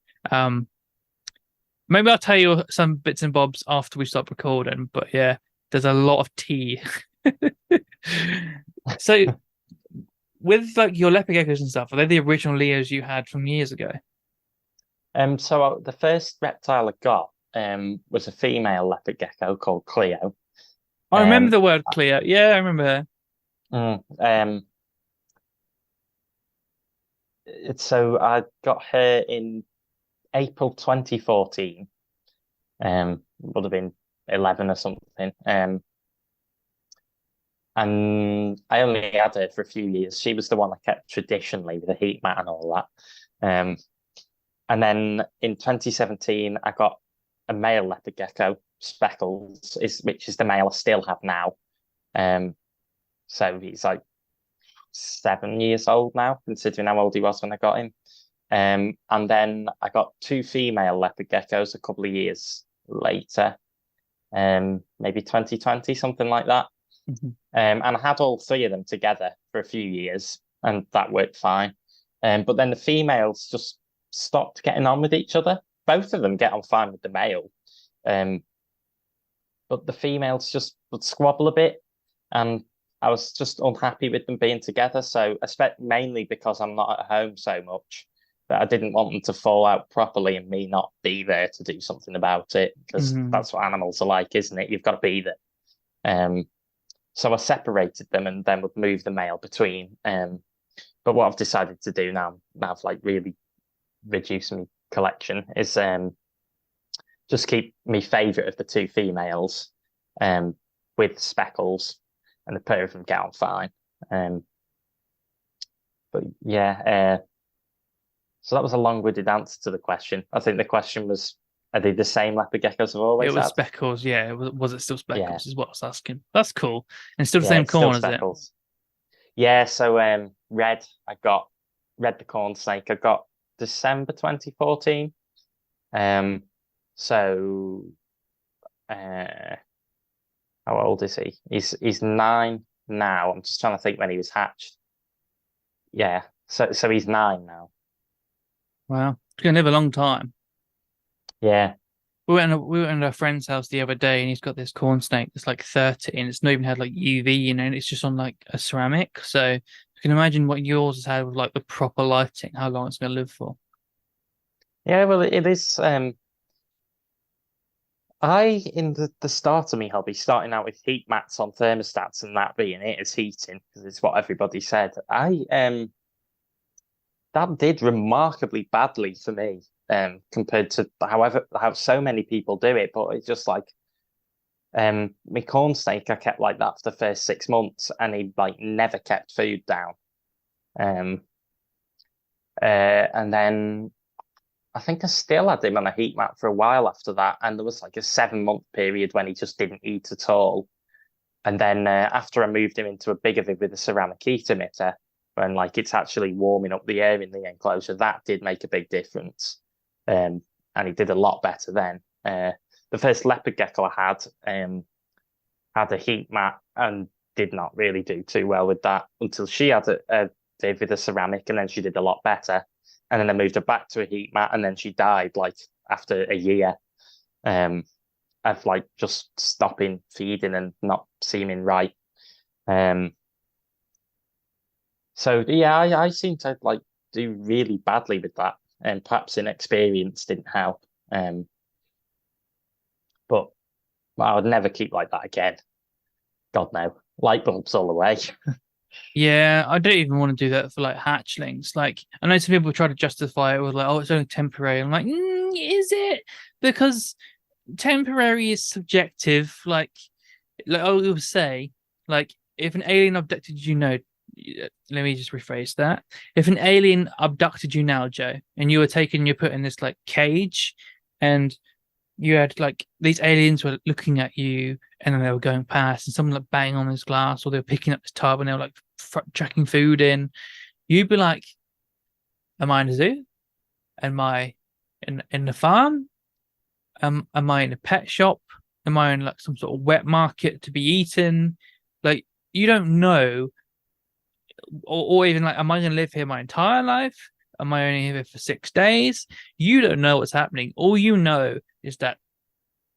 Speaker 1: Maybe I'll tell you some bits and bobs after we stop recording, but yeah, there's a lot of tea. So with like your leopard geckos and stuff, are they the original Leos you had from years ago?
Speaker 3: So the first reptile I got was a female leopard gecko called Cleo.
Speaker 1: I remember the word Cleo. Yeah, I remember her.
Speaker 3: So I got her in April 2014. Would have been 11 or something. And I only had her for a few years. She was the one I kept traditionally with the heat mat and all that. And then in 2017, I got a male leopard gecko, Speckles, which is the male I still have now. So he's like 7 years old now, considering how old he was when I got him. And then I got 2 female leopard geckos a couple of years later, maybe 2020, something like that. And I had all 3 of them together for a few years, and that worked fine. But then the females just stopped getting on with each other. Both of them get on fine with the male, but the females just would squabble a bit, and I was just unhappy with them being together. So I expect mainly because I'm not at home so much that I didn't want them to fall out properly and me not be there to do something about it, because that's what animals are like, isn't it? You've got to be there. So I separated them and then would move the male between. But what I've decided to do now I've like really reduced my collection is just keep my favourite of the 2 females with Speckles, and the pair of them get on fine. But yeah, so that was a long-winded answer to the question. I think the question was, are they the same leopard geckos I've always
Speaker 1: It was
Speaker 3: had?
Speaker 1: Speckles, yeah. Was it still Speckles?
Speaker 3: Yeah.
Speaker 1: Is what I was asking. That's cool. And still the
Speaker 3: Yeah,
Speaker 1: same
Speaker 3: it's still
Speaker 1: corn, is it?
Speaker 3: Speckles. Yeah, so Red the corn snake, I got December 2014. So how old is he? He's 9 now. I'm just trying to think when he was hatched. Yeah, so he's 9 now.
Speaker 1: Wow, it's gonna live a long time.
Speaker 3: Yeah.
Speaker 1: We went to a friend's house the other day, and he's got this corn snake that's like 30, and it's not even had like UV, and it's just on like a ceramic. So you can imagine what yours has had with like the proper lighting, how long it's gonna live for.
Speaker 3: Yeah, well, it is. In the start of my hobby, starting out with heat mats on thermostats and that being it as heating, because it's what everybody said. That did remarkably badly for me, compared to how so many people do it. But it's just like my corn snake, I kept like that for the first 6 months, and he like never kept food down. And then I think I still had him on a heat mat for a while after that, and there was like a 7-month period when he just didn't eat at all. And then after I moved him into a bigger vid with a ceramic heat emitter, when like it's actually warming up the air in the enclosure, that did make a big difference. And he did a lot better then. The first leopard gecko I had a heat mat and did not really do too well with that until she had a vid with a ceramic, and then she did a lot better. And then I moved her back to a heat mat, and then she died like after a year of like just stopping feeding and not seeming right. So yeah, I seem to like do really badly with that, and perhaps inexperience didn't help. But I would never keep like that again. God no, light bulbs all the way.
Speaker 1: Yeah, I don't even want to do that for like hatchlings. Like, I know some people try to justify it with like, oh, it's only temporary. I'm like, is it? Because temporary is subjective. Like I will say, like, if an alien abducted you, no, let me just rephrase that. If an alien abducted you now, Joe, and you were taken, you're put in this like cage, and you had like these aliens were looking at you, and then they were going past, and someone like banging on this glass, or they were picking up this tub, and they were like tracking food in. You'd be like, "Am I in a zoo? Am I in the farm? Am I in a pet shop? Am I in like some sort of wet market to be eaten?" Like you don't know, or even like, am I going to live here my entire life? Am I only here for 6 days? You don't know what's happening. All you know is that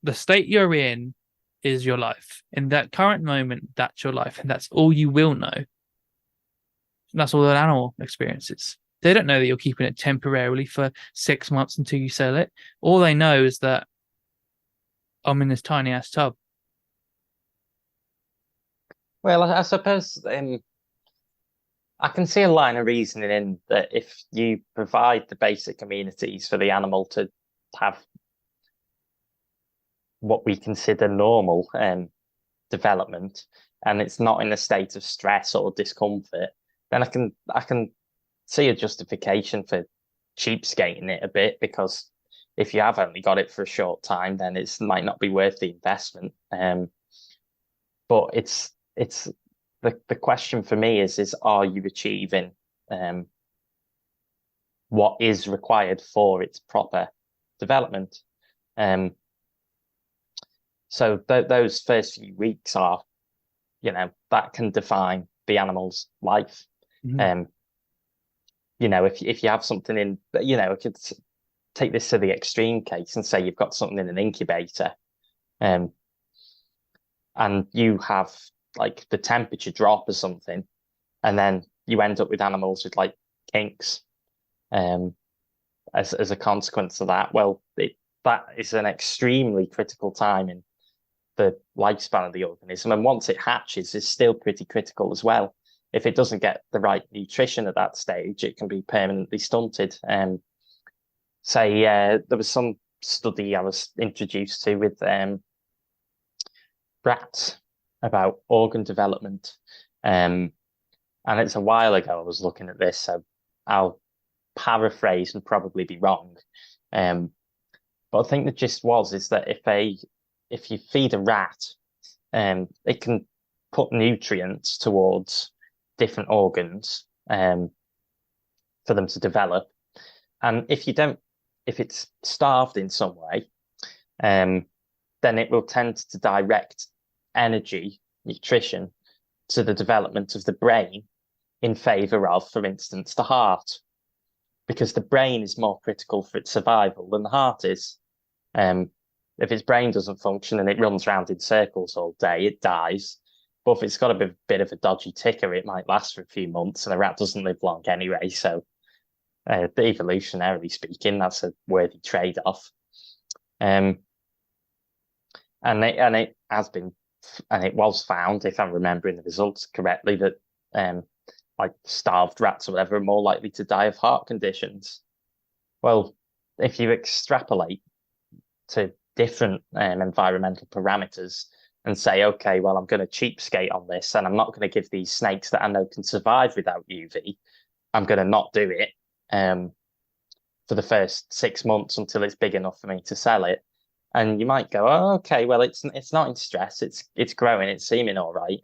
Speaker 1: the state you're in is your life. In that current moment, that's your life, and that's all you will know. And that's all an animal experiences. They don't know that you're keeping it temporarily for 6 months until you sell it. All they know is that I'm in this tiny ass tub.
Speaker 3: Well, I suppose I can see a line of reasoning in that if you provide the basic amenities for the animal to have what we consider normal development, and it's not in a state of stress or discomfort, then I can see a justification for cheapskating it a bit, because if you have only got it for a short time, then it might not be worth the investment. But it's the question for me is are you achieving what is required for its proper development? So those first few weeks are, that can define the animal's life.
Speaker 1: Mhm.
Speaker 3: If you have something in, I could take this to the extreme case and say you've got something in an incubator, and you have like the temperature drop or something, and then you end up with animals with like kinks, as a consequence of that. Well, that is an extremely critical time in the lifespan of the organism, and once it hatches, it's still pretty critical as well. If it doesn't get the right nutrition at that stage, it can be permanently stunted. There was some study I was introduced to with rats about organ development, and it's a while ago I was looking at this, so I'll paraphrase and probably be wrong. But I think the gist is that if you feed a rat, it can put nutrients towards different organs for them to develop. And if it's starved in some way, then it will tend to direct energy, nutrition, to the development of the brain in favor of, for instance, the heart, because the brain is more critical for its survival than the heart is. If its brain doesn't function and it runs around in circles all day, it dies. But if it's got a bit of a dodgy ticker, it might last for a few months, and a rat doesn't live long anyway. So, evolutionarily speaking, that's a worthy trade-off. And it has been, and it was found, if I'm remembering the results correctly, that like starved rats or whatever are more likely to die of heart conditions. Well, if you extrapolate to different environmental parameters and say, okay, well, I'm going to cheapskate on this, and I'm not going to give these snakes that I know can survive without UV. I'm going to not do it for the first 6 months until it's big enough for me to sell it. And you might go, oh, okay, well, it's not in stress. It's growing. It's seeming all right.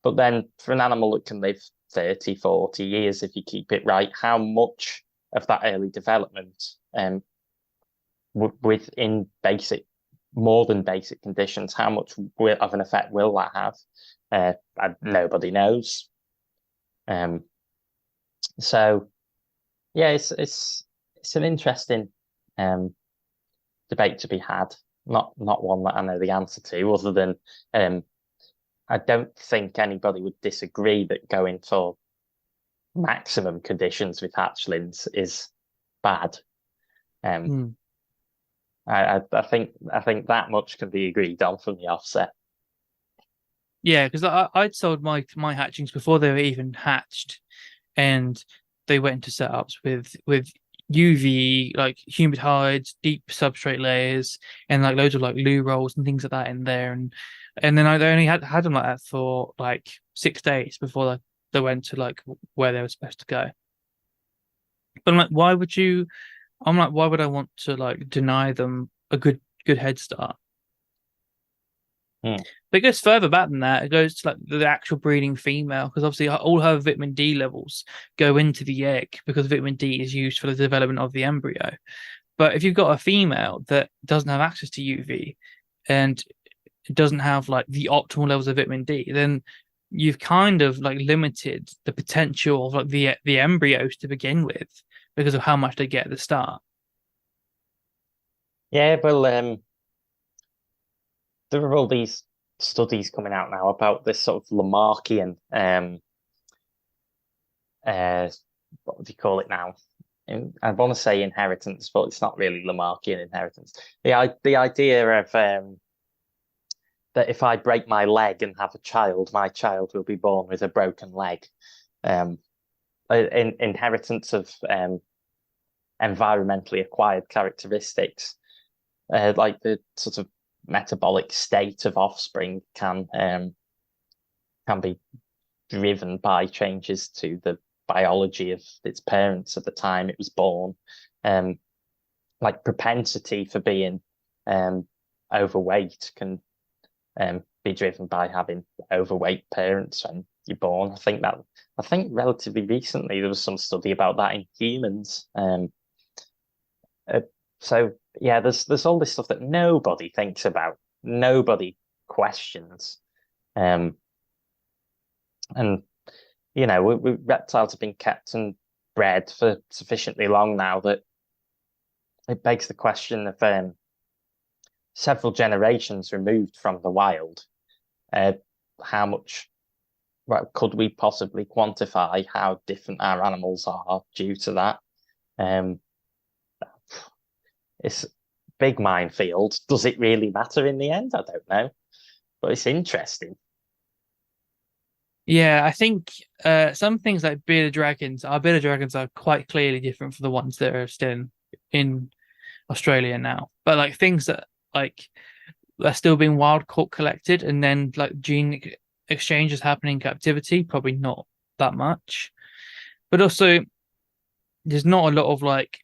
Speaker 3: But then for an animal that can live 30, 40 years, if you keep it right, how much of that early development within more than basic conditions, how much of an effect will that have? Nobody knows. So yeah, it's an interesting debate to be had. Not one that I know the answer to, other than I don't think anybody would disagree that going for maximum conditions with hatchlings is bad.
Speaker 1: Hmm.
Speaker 3: I think that much can be agreed on from the offset.
Speaker 1: Yeah, because I'd sold my hatchings before they were even hatched, and they went into setups with UV, like humid hides, deep substrate layers, and like loads of like loo rolls and things like that in there, and then I only had them like that for like 6 days before they went to like where they were supposed to go. But I'm like, why would you? I'm like, why would I want to like deny them a good head start?
Speaker 3: Hmm.
Speaker 1: But it goes further back than that. It goes to like the actual breeding female, because obviously all her vitamin D levels go into the egg because vitamin D is used for the development of the embryo. But if you've got a female that doesn't have access to UV and doesn't have like the optimal levels of vitamin D, then you've kind of like limited the potential of like the embryos to begin with because of how much they get at the start.
Speaker 3: Yeah, well, there are all these studies coming out now about this sort of Lamarckian, what do you call it now? I want to say inheritance, but it's not really Lamarckian inheritance. The idea of that if I break my leg and have a child, my child will be born with a broken leg. Inheritance of environmentally acquired characteristics, like the sort of metabolic state of offspring can be driven by changes to the biology of its parents at the time it was born. Like propensity for being overweight can be driven by having overweight parents when you're born. I think relatively recently there was some study about that in humans. So yeah, there's all this stuff that nobody thinks about, nobody questions, and reptiles have been kept and bred for sufficiently long now that it begs the question of several generations removed from the wild, how much could we possibly quantify how different our animals are due to that? It's a big minefield. Does it really matter in the end? I don't know, but it's interesting.
Speaker 1: Yeah, I think some things like bearded dragons are quite clearly different from the ones that are still in Australia now. But like things that like are still being wild caught collected and then like gene exchange is happening in captivity, probably not that much. But also there's not a lot of like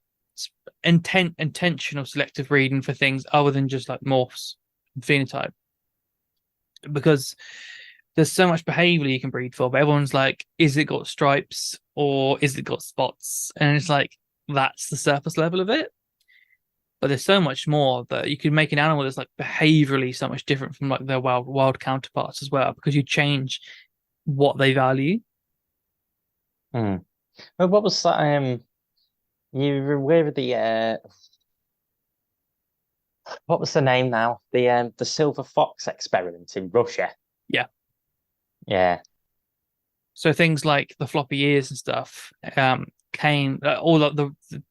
Speaker 1: intentional selective breeding for things other than just like morphs and phenotype. Because there's so much behavior you can breed for, but everyone's like, is it got stripes or is it got spots? And it's like, that's the surface level of it. But there's so much more that you could make an animal that's like behaviorally so much different from like their wild counterparts as well, because you change what they value.
Speaker 3: Hmm. Well, what was that? You were aware of the what was the name now? The silver fox experiment in Russia.
Speaker 1: Yeah.
Speaker 3: Yeah.
Speaker 1: So things like the floppy ears and stuff came all of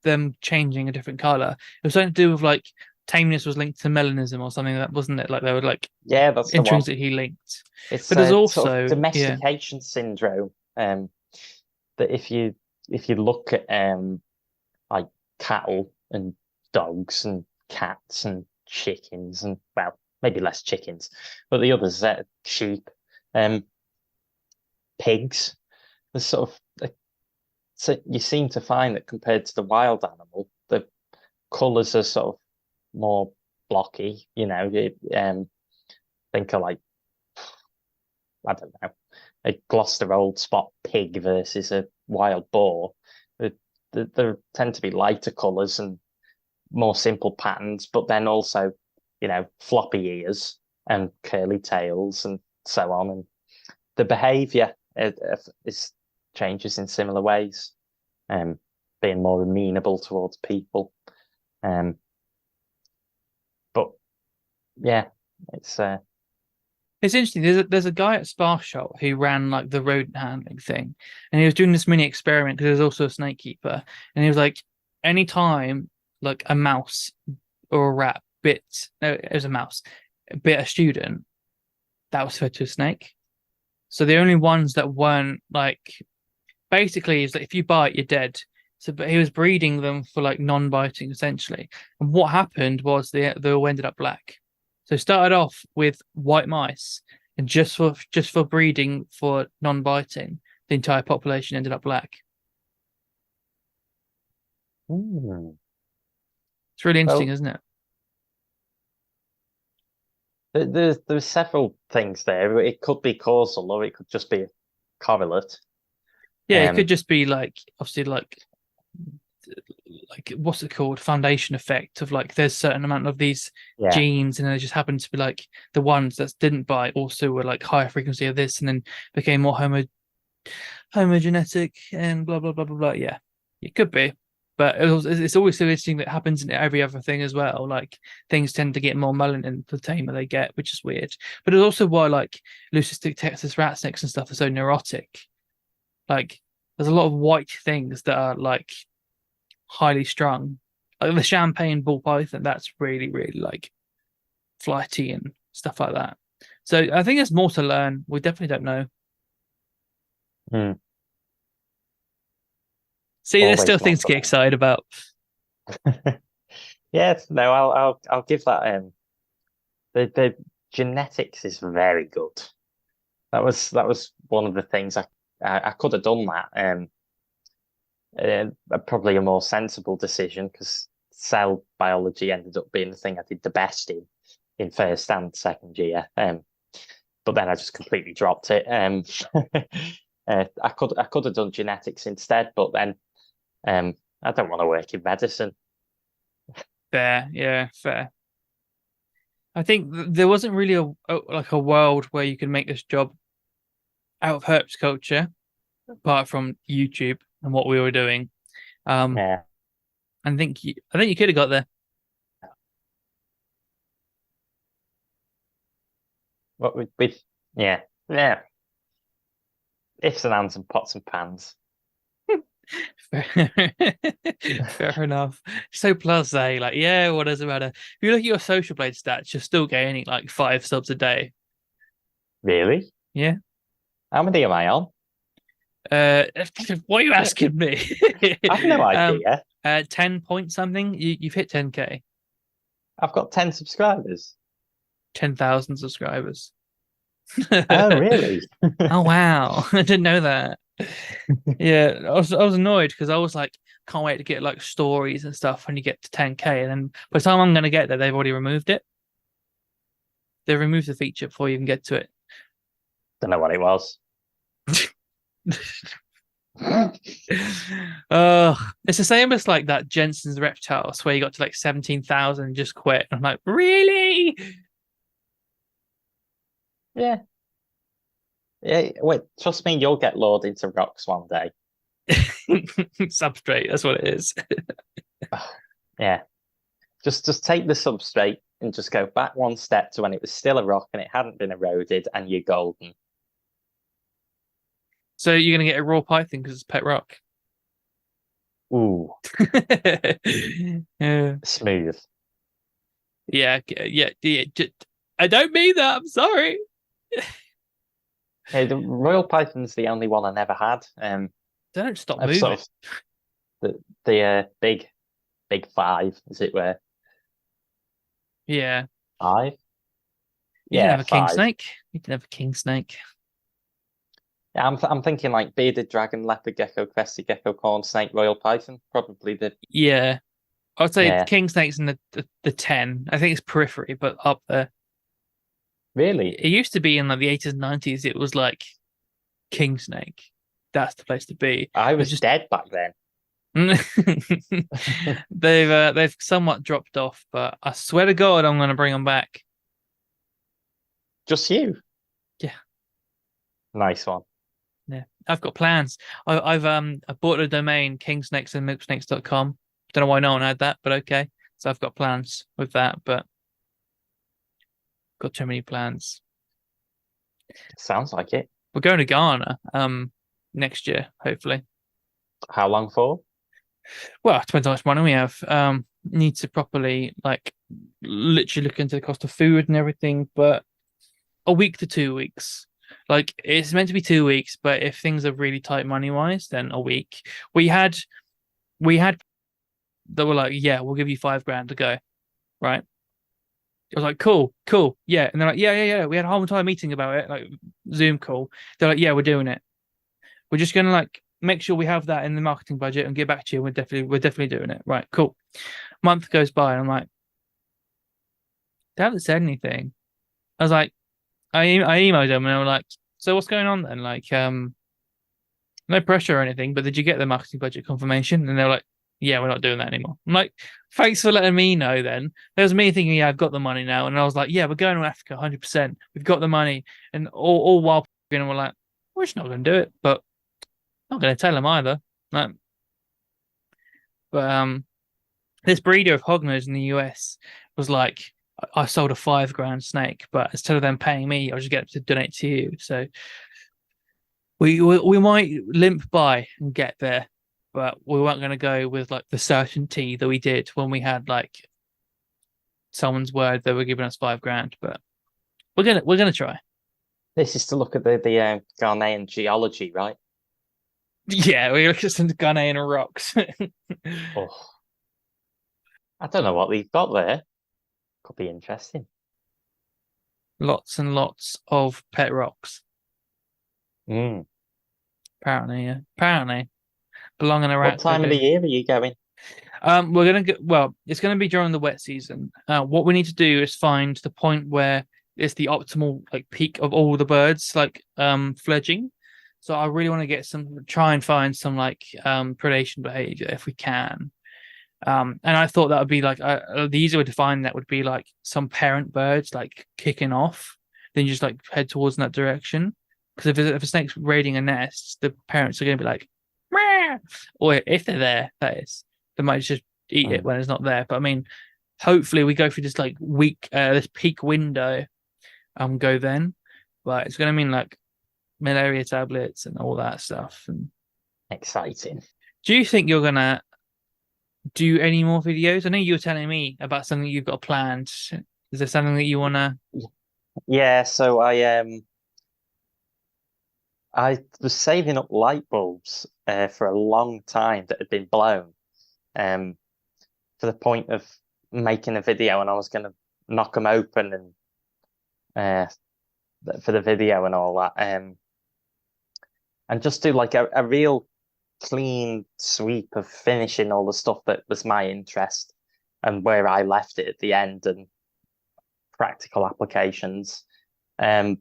Speaker 1: them changing a different color. It was something to do with like tameness was linked to melanism or something, that wasn't it? Like they were like
Speaker 3: Yeah, that's the one.
Speaker 1: intrinsically linked.
Speaker 3: It's
Speaker 1: But there's
Speaker 3: a sort of
Speaker 1: also
Speaker 3: domestication syndrome. That if you look at like cattle and dogs and cats and chickens and well, maybe less chickens, but the others, sheep, pigs, there's sort of so you seem to find that compared to the wild animal, the colours are sort of more blocky. Think of like I don't know, a Gloucester old spot pig versus a wild boar. There tend to be lighter colours and more simple patterns, but then also, floppy ears and curly tails and so on. And the behaviour is changes in similar ways, being more amenable towards people. But yeah, it's
Speaker 1: It's interesting. There's a guy at Sparshot who ran like the rodent handling thing, and he was doing this mini experiment because there's also a snake keeper, and he was like, anytime like a mouse or a rat it was a mouse, bit a student, that was fed to a snake. So the only ones that weren't like, basically, is that if you bite, you're dead. So, but he was breeding them for like non-biting essentially, and what happened was they all ended up black. So started off with white mice, and just for breeding for non-biting, the entire population ended up black.
Speaker 3: Hmm.
Speaker 1: It's really interesting,
Speaker 3: Well,
Speaker 1: isn't it?
Speaker 3: there's several things there. It could be causal, or it could just be a correlate.
Speaker 1: Yeah, it could
Speaker 3: Um,
Speaker 1: just be like obviously like what's it called? Foundation effect of like there's certain amount of these
Speaker 3: yeah.
Speaker 1: genes, and they just happen to be like the ones that didn't bite also were like higher frequency of this, and then became more homogenetic and blah blah blah blah blah. Yeah, it could be, but it's always so interesting that it happens in every other thing as well. Like things tend to get more melanin the tamer they get, which is weird. But it's also why like leucistic Texas rat snakes and stuff are so neurotic. Like there's a lot of white things that are like highly strung. Like the champagne ball python, that's really, really like flighty and stuff like that. So I think there's more to learn. We definitely don't know.
Speaker 3: Hmm.
Speaker 1: See, there's still
Speaker 3: Always more
Speaker 1: things to
Speaker 3: to
Speaker 1: get excited about.
Speaker 3: learn. Yes, no, I'll give that the genetics is very good. That was one of the things I could have done that. Probably a more sensible decision because cell biology ended up being the thing I did the best in first and second year. But then I just completely dropped it. I could have done genetics instead, but then I don't want to work in medicine.
Speaker 1: Fair, yeah, fair. I think there wasn't really like a world where you could make this job out of herps culture, apart from YouTube and what we were doing. Um,
Speaker 3: Yeah.
Speaker 1: I think you could have got there.
Speaker 3: What with yeah. Yeah. Ifs and ands and pots and pans.
Speaker 1: Fair, fair enough. So plus, like, yeah, what does it matter? If you look at your social blade stats, you're still gaining like 5 subs a day.
Speaker 3: Really?
Speaker 1: Yeah.
Speaker 3: How many am I on?
Speaker 1: Uh, what are you asking me?
Speaker 3: I've no
Speaker 1: um,
Speaker 3: idea.
Speaker 1: 10 point something. You've hit 10K,
Speaker 3: I've got 10 subscribers.
Speaker 1: 10,000 subscribers.
Speaker 3: Oh, really?
Speaker 1: Oh wow, I didn't know that. Yeah, I was annoyed because I was like, can't wait to get like stories and stuff when you get to 10K, and then by the time I'm gonna get there, they've already removed it. They removed the feature before you even get to it.
Speaker 3: Don't know what it was.
Speaker 1: It's the same as like that Jensen's Reptiles where you got to like 17,000 and just quit. I'm like, really?
Speaker 3: Yeah. Yeah. Wait, trust me, you'll get lured into rocks one day.
Speaker 1: Substrate, that's what it is.
Speaker 3: Yeah. Just take the substrate and just go back one step to when it was still a rock and it hadn't been eroded and you're golden.
Speaker 1: So you're gonna get a raw python because it's pet rock.
Speaker 3: Ooh,
Speaker 1: Yeah,
Speaker 3: smooth.
Speaker 1: yeah, yeah. I don't mean that. I'm sorry.
Speaker 3: Hey, the Royal Python's the only one I never had.
Speaker 1: They don't stop
Speaker 3: I've
Speaker 1: moving.
Speaker 3: sort of the big five, as it were.
Speaker 1: Yeah,
Speaker 3: Five?
Speaker 1: you can
Speaker 3: Yeah,
Speaker 1: have a king
Speaker 3: five.
Speaker 1: snake. You can have a king snake.
Speaker 3: Yeah, I'm thinking like bearded dragon, leopard gecko, crested gecko, corn snake, Royal Python. Probably the
Speaker 1: Yeah, I'd say
Speaker 3: yeah.
Speaker 1: king snake's in the 10. I think it's periphery, but up there.
Speaker 3: Really?
Speaker 1: It used to be in like the 80s and 90s. It was like king snake. That's the place to be.
Speaker 3: I
Speaker 1: But
Speaker 3: was
Speaker 1: just
Speaker 3: dead back then.
Speaker 1: they've somewhat dropped off, but I swear to God, I'm going to bring them back.
Speaker 3: Just you.
Speaker 1: Yeah.
Speaker 3: Nice one.
Speaker 1: Yeah, I've got plans. I bought a domain kingsnakesandmilksnakes.com. Don't know why no one had that, but okay. So I've got plans with that, but got too many plans.
Speaker 3: Sounds like it.
Speaker 1: We're going to Ghana next year, hopefully.
Speaker 3: How long for?
Speaker 1: Well, it depends how much money we have. Need to properly literally look into the cost of food and everything, but a week to 2 weeks. Like it's meant to be 2 weeks, but if things are really tight money wise, then a week. We had that were like, yeah, we'll give you $5,000 to go, right? I was like, cool, yeah, and they're like, yeah. We had a whole entire meeting about it, like Zoom call. They're like, yeah, we're doing it. We're just gonna make sure we have that in the marketing budget and get back to you. We're definitely doing it. Right, cool. Month goes by, and I'm like, they haven't said anything. I was like, I emailed them, and I was like, so what's going on then? Like, no pressure or anything, but did you get the marketing budget confirmation? And they were like, yeah, we're not doing that anymore. I'm like, thanks for letting me know then. There was me thinking, yeah, I've got the money now. And I was like, yeah, we're going to Africa 100%. We've got the money. And all while we're like, we're just not going to do it, but not going to tell them either. Like, but this breeder of hognose in the US was like, I sold a $5,000 snake, but instead of them paying me, I'll just get them to donate to you. So we might limp by and get there, but we weren't going to go with like the certainty that we did when we had like someone's word that were giving us $5,000. But we're gonna try.
Speaker 3: This is to look at the Ghanaian geology, right?
Speaker 1: Yeah, we look at some Ghanaian rocks.
Speaker 3: Oh, I don't know what we've got there. Could be interesting.
Speaker 1: Lots and lots of pet rocks.
Speaker 3: Mm.
Speaker 1: Apparently, yeah. Apparently, belonging around.
Speaker 3: What time of the year are you going?
Speaker 1: We're gonna go. Well, it's gonna be during the wet season. What we need to do is find the point where it's the optimal like peak of all the birds fledging. So I really want to try and find some like predation behavior if we can. And I thought that would be like the easier way to find that would be like some parent birds like kicking off, then you just like head towards in that direction. Because if a snake's raiding a nest, the parents are going to be like, "Meow," or if they're there, that is, they might just eat it when it's not there. But I mean, hopefully we go through this like this peak window, go then. But it's going to mean like malaria tablets and all that stuff. And
Speaker 3: exciting.
Speaker 1: do you think you're gonna do any more videos? I know you were telling me about something you've got planned. Is there something that you wanna?
Speaker 3: Yeah, so I was saving up light bulbs for a long time that had been blown, for the point of making a video, and I was going to knock them open and for the video and all that, and just do like a real clean sweep of finishing all the stuff that was my interest and where I left it at the end and practical applications. But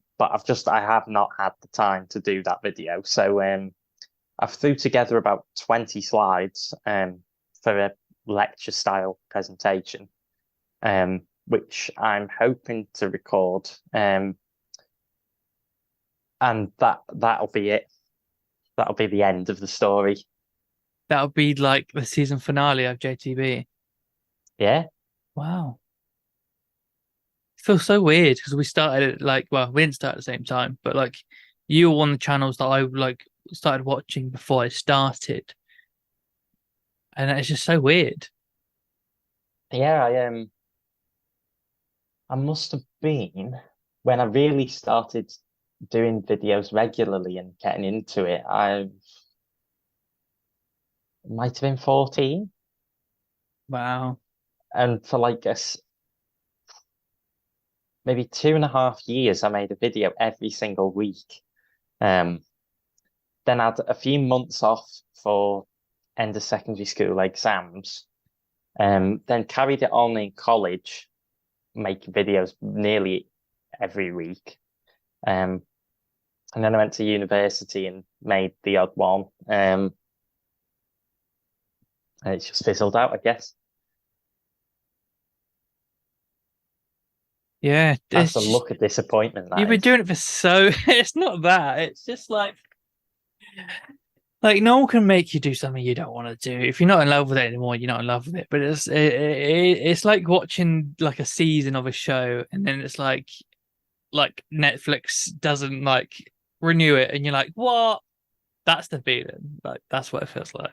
Speaker 3: I have not had the time to do that video. So I've threw together about 20 slides for a lecture style presentation, which I'm hoping to record. And that'll be it. That'll be the end of the story.
Speaker 1: That'll be like the season finale of JTB.
Speaker 3: Yeah.
Speaker 1: Wow. It feels so weird because we started it we didn't start at the same time, but like you were one of the channels that I like started watching before I started. And it's just so weird.
Speaker 3: Yeah, I must have been when I really started doing videos regularly and getting into it. I might have been 14.
Speaker 1: Wow.
Speaker 3: And for like maybe 2.5 years, I made a video every single week. Then I had a few months off for end of secondary school exams. Then carried it on in college, making videos nearly every week. And then I went to university and made the odd one. And it's just fizzled out, I guess.
Speaker 1: Yeah.
Speaker 3: That's a look of disappointment.
Speaker 1: You've been doing it for so it's not that. It's just like no one can make you do something you don't want to do. If you're not in love with it anymore, you're not in love with it. But it's like watching like a season of a show, and then it's like like Netflix doesn't like renew it, and you're like, what? That's the feeling. Like that's what it feels like.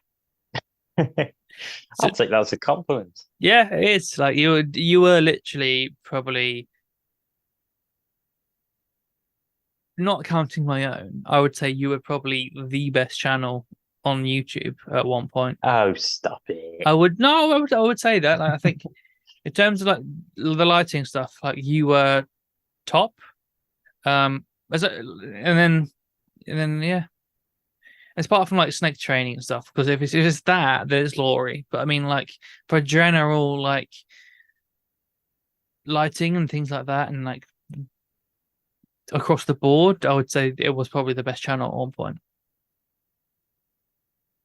Speaker 3: I'll take that as a compliment.
Speaker 1: Yeah, it is. Like you were literally probably, not counting my own, I would say you were probably the best channel on YouTube at one point.
Speaker 3: Oh, stop it.
Speaker 1: I would say that. Like, I think in terms of like the lighting stuff, like you were top. And then yeah. It's apart from like snake training and stuff, because if it's that, there's Laurie. But I mean, like for general like lighting and things like that, and like across the board, I would say it was probably the best channel at one point.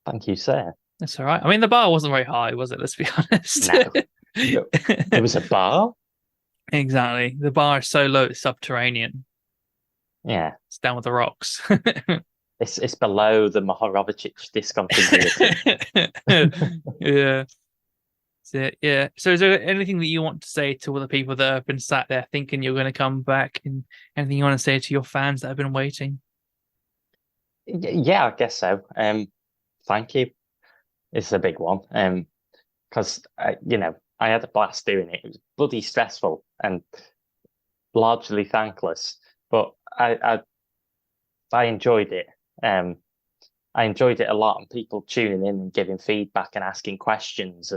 Speaker 3: Thank you, sir.
Speaker 1: That's all right. I mean, the bar wasn't very high, was it? Let's be honest.
Speaker 3: No. There was a bar?
Speaker 1: Exactly. The bar is so low, it's subterranean.
Speaker 3: Yeah.
Speaker 1: It's down with the rocks.
Speaker 3: It's below the Mohorovic discontinuity.
Speaker 1: Yeah. So, yeah. So is there anything that you want to say to all the people that have been sat there thinking you're going to come back, and anything you want to say to your fans that have been waiting?
Speaker 3: Yeah, I guess so. Thank you. It's a big one. Because you know, I had a blast doing it. It was bloody stressful and largely thankless, but I enjoyed it. I enjoyed it a lot, and people tuning in and giving feedback and asking questions,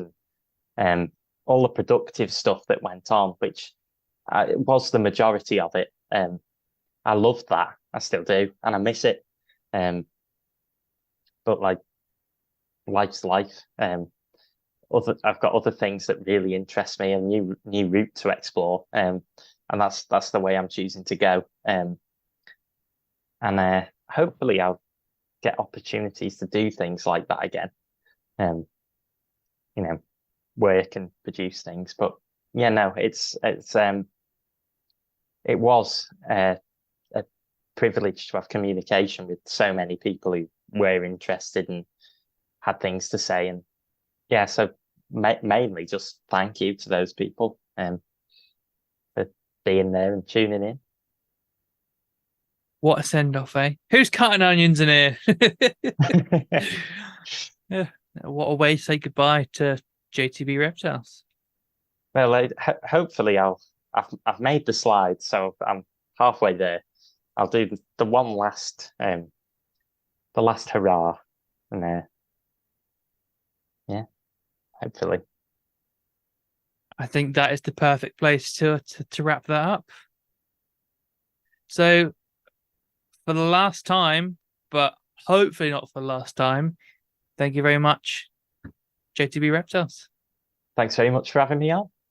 Speaker 3: and all the productive stuff that went on, which was the majority of it. I loved that. I still do, and I miss it. But like, life's life. I've got other things that really interest me, and new route to explore. And that's the way I'm choosing to go. And hopefully I'll get opportunities to do things like that again. You know, work and produce things. But yeah, no, it was a privilege to have communication with so many people who were interested and had things to say. And yeah, so mainly just thank you to those people for being there and tuning in.
Speaker 1: What a send off, eh? Who's cutting onions in here? Yeah. What a way to say goodbye to JTB Reptiles.
Speaker 3: Well, hopefully I've made the slide, so I'm halfway there. I'll do the one last the last hurrah, and yeah, hopefully.
Speaker 1: I think that is the perfect place to wrap that up. So for the last time, but hopefully not for the last time, thank you very much, JTB Reptiles.
Speaker 3: Thanks very much for having me on.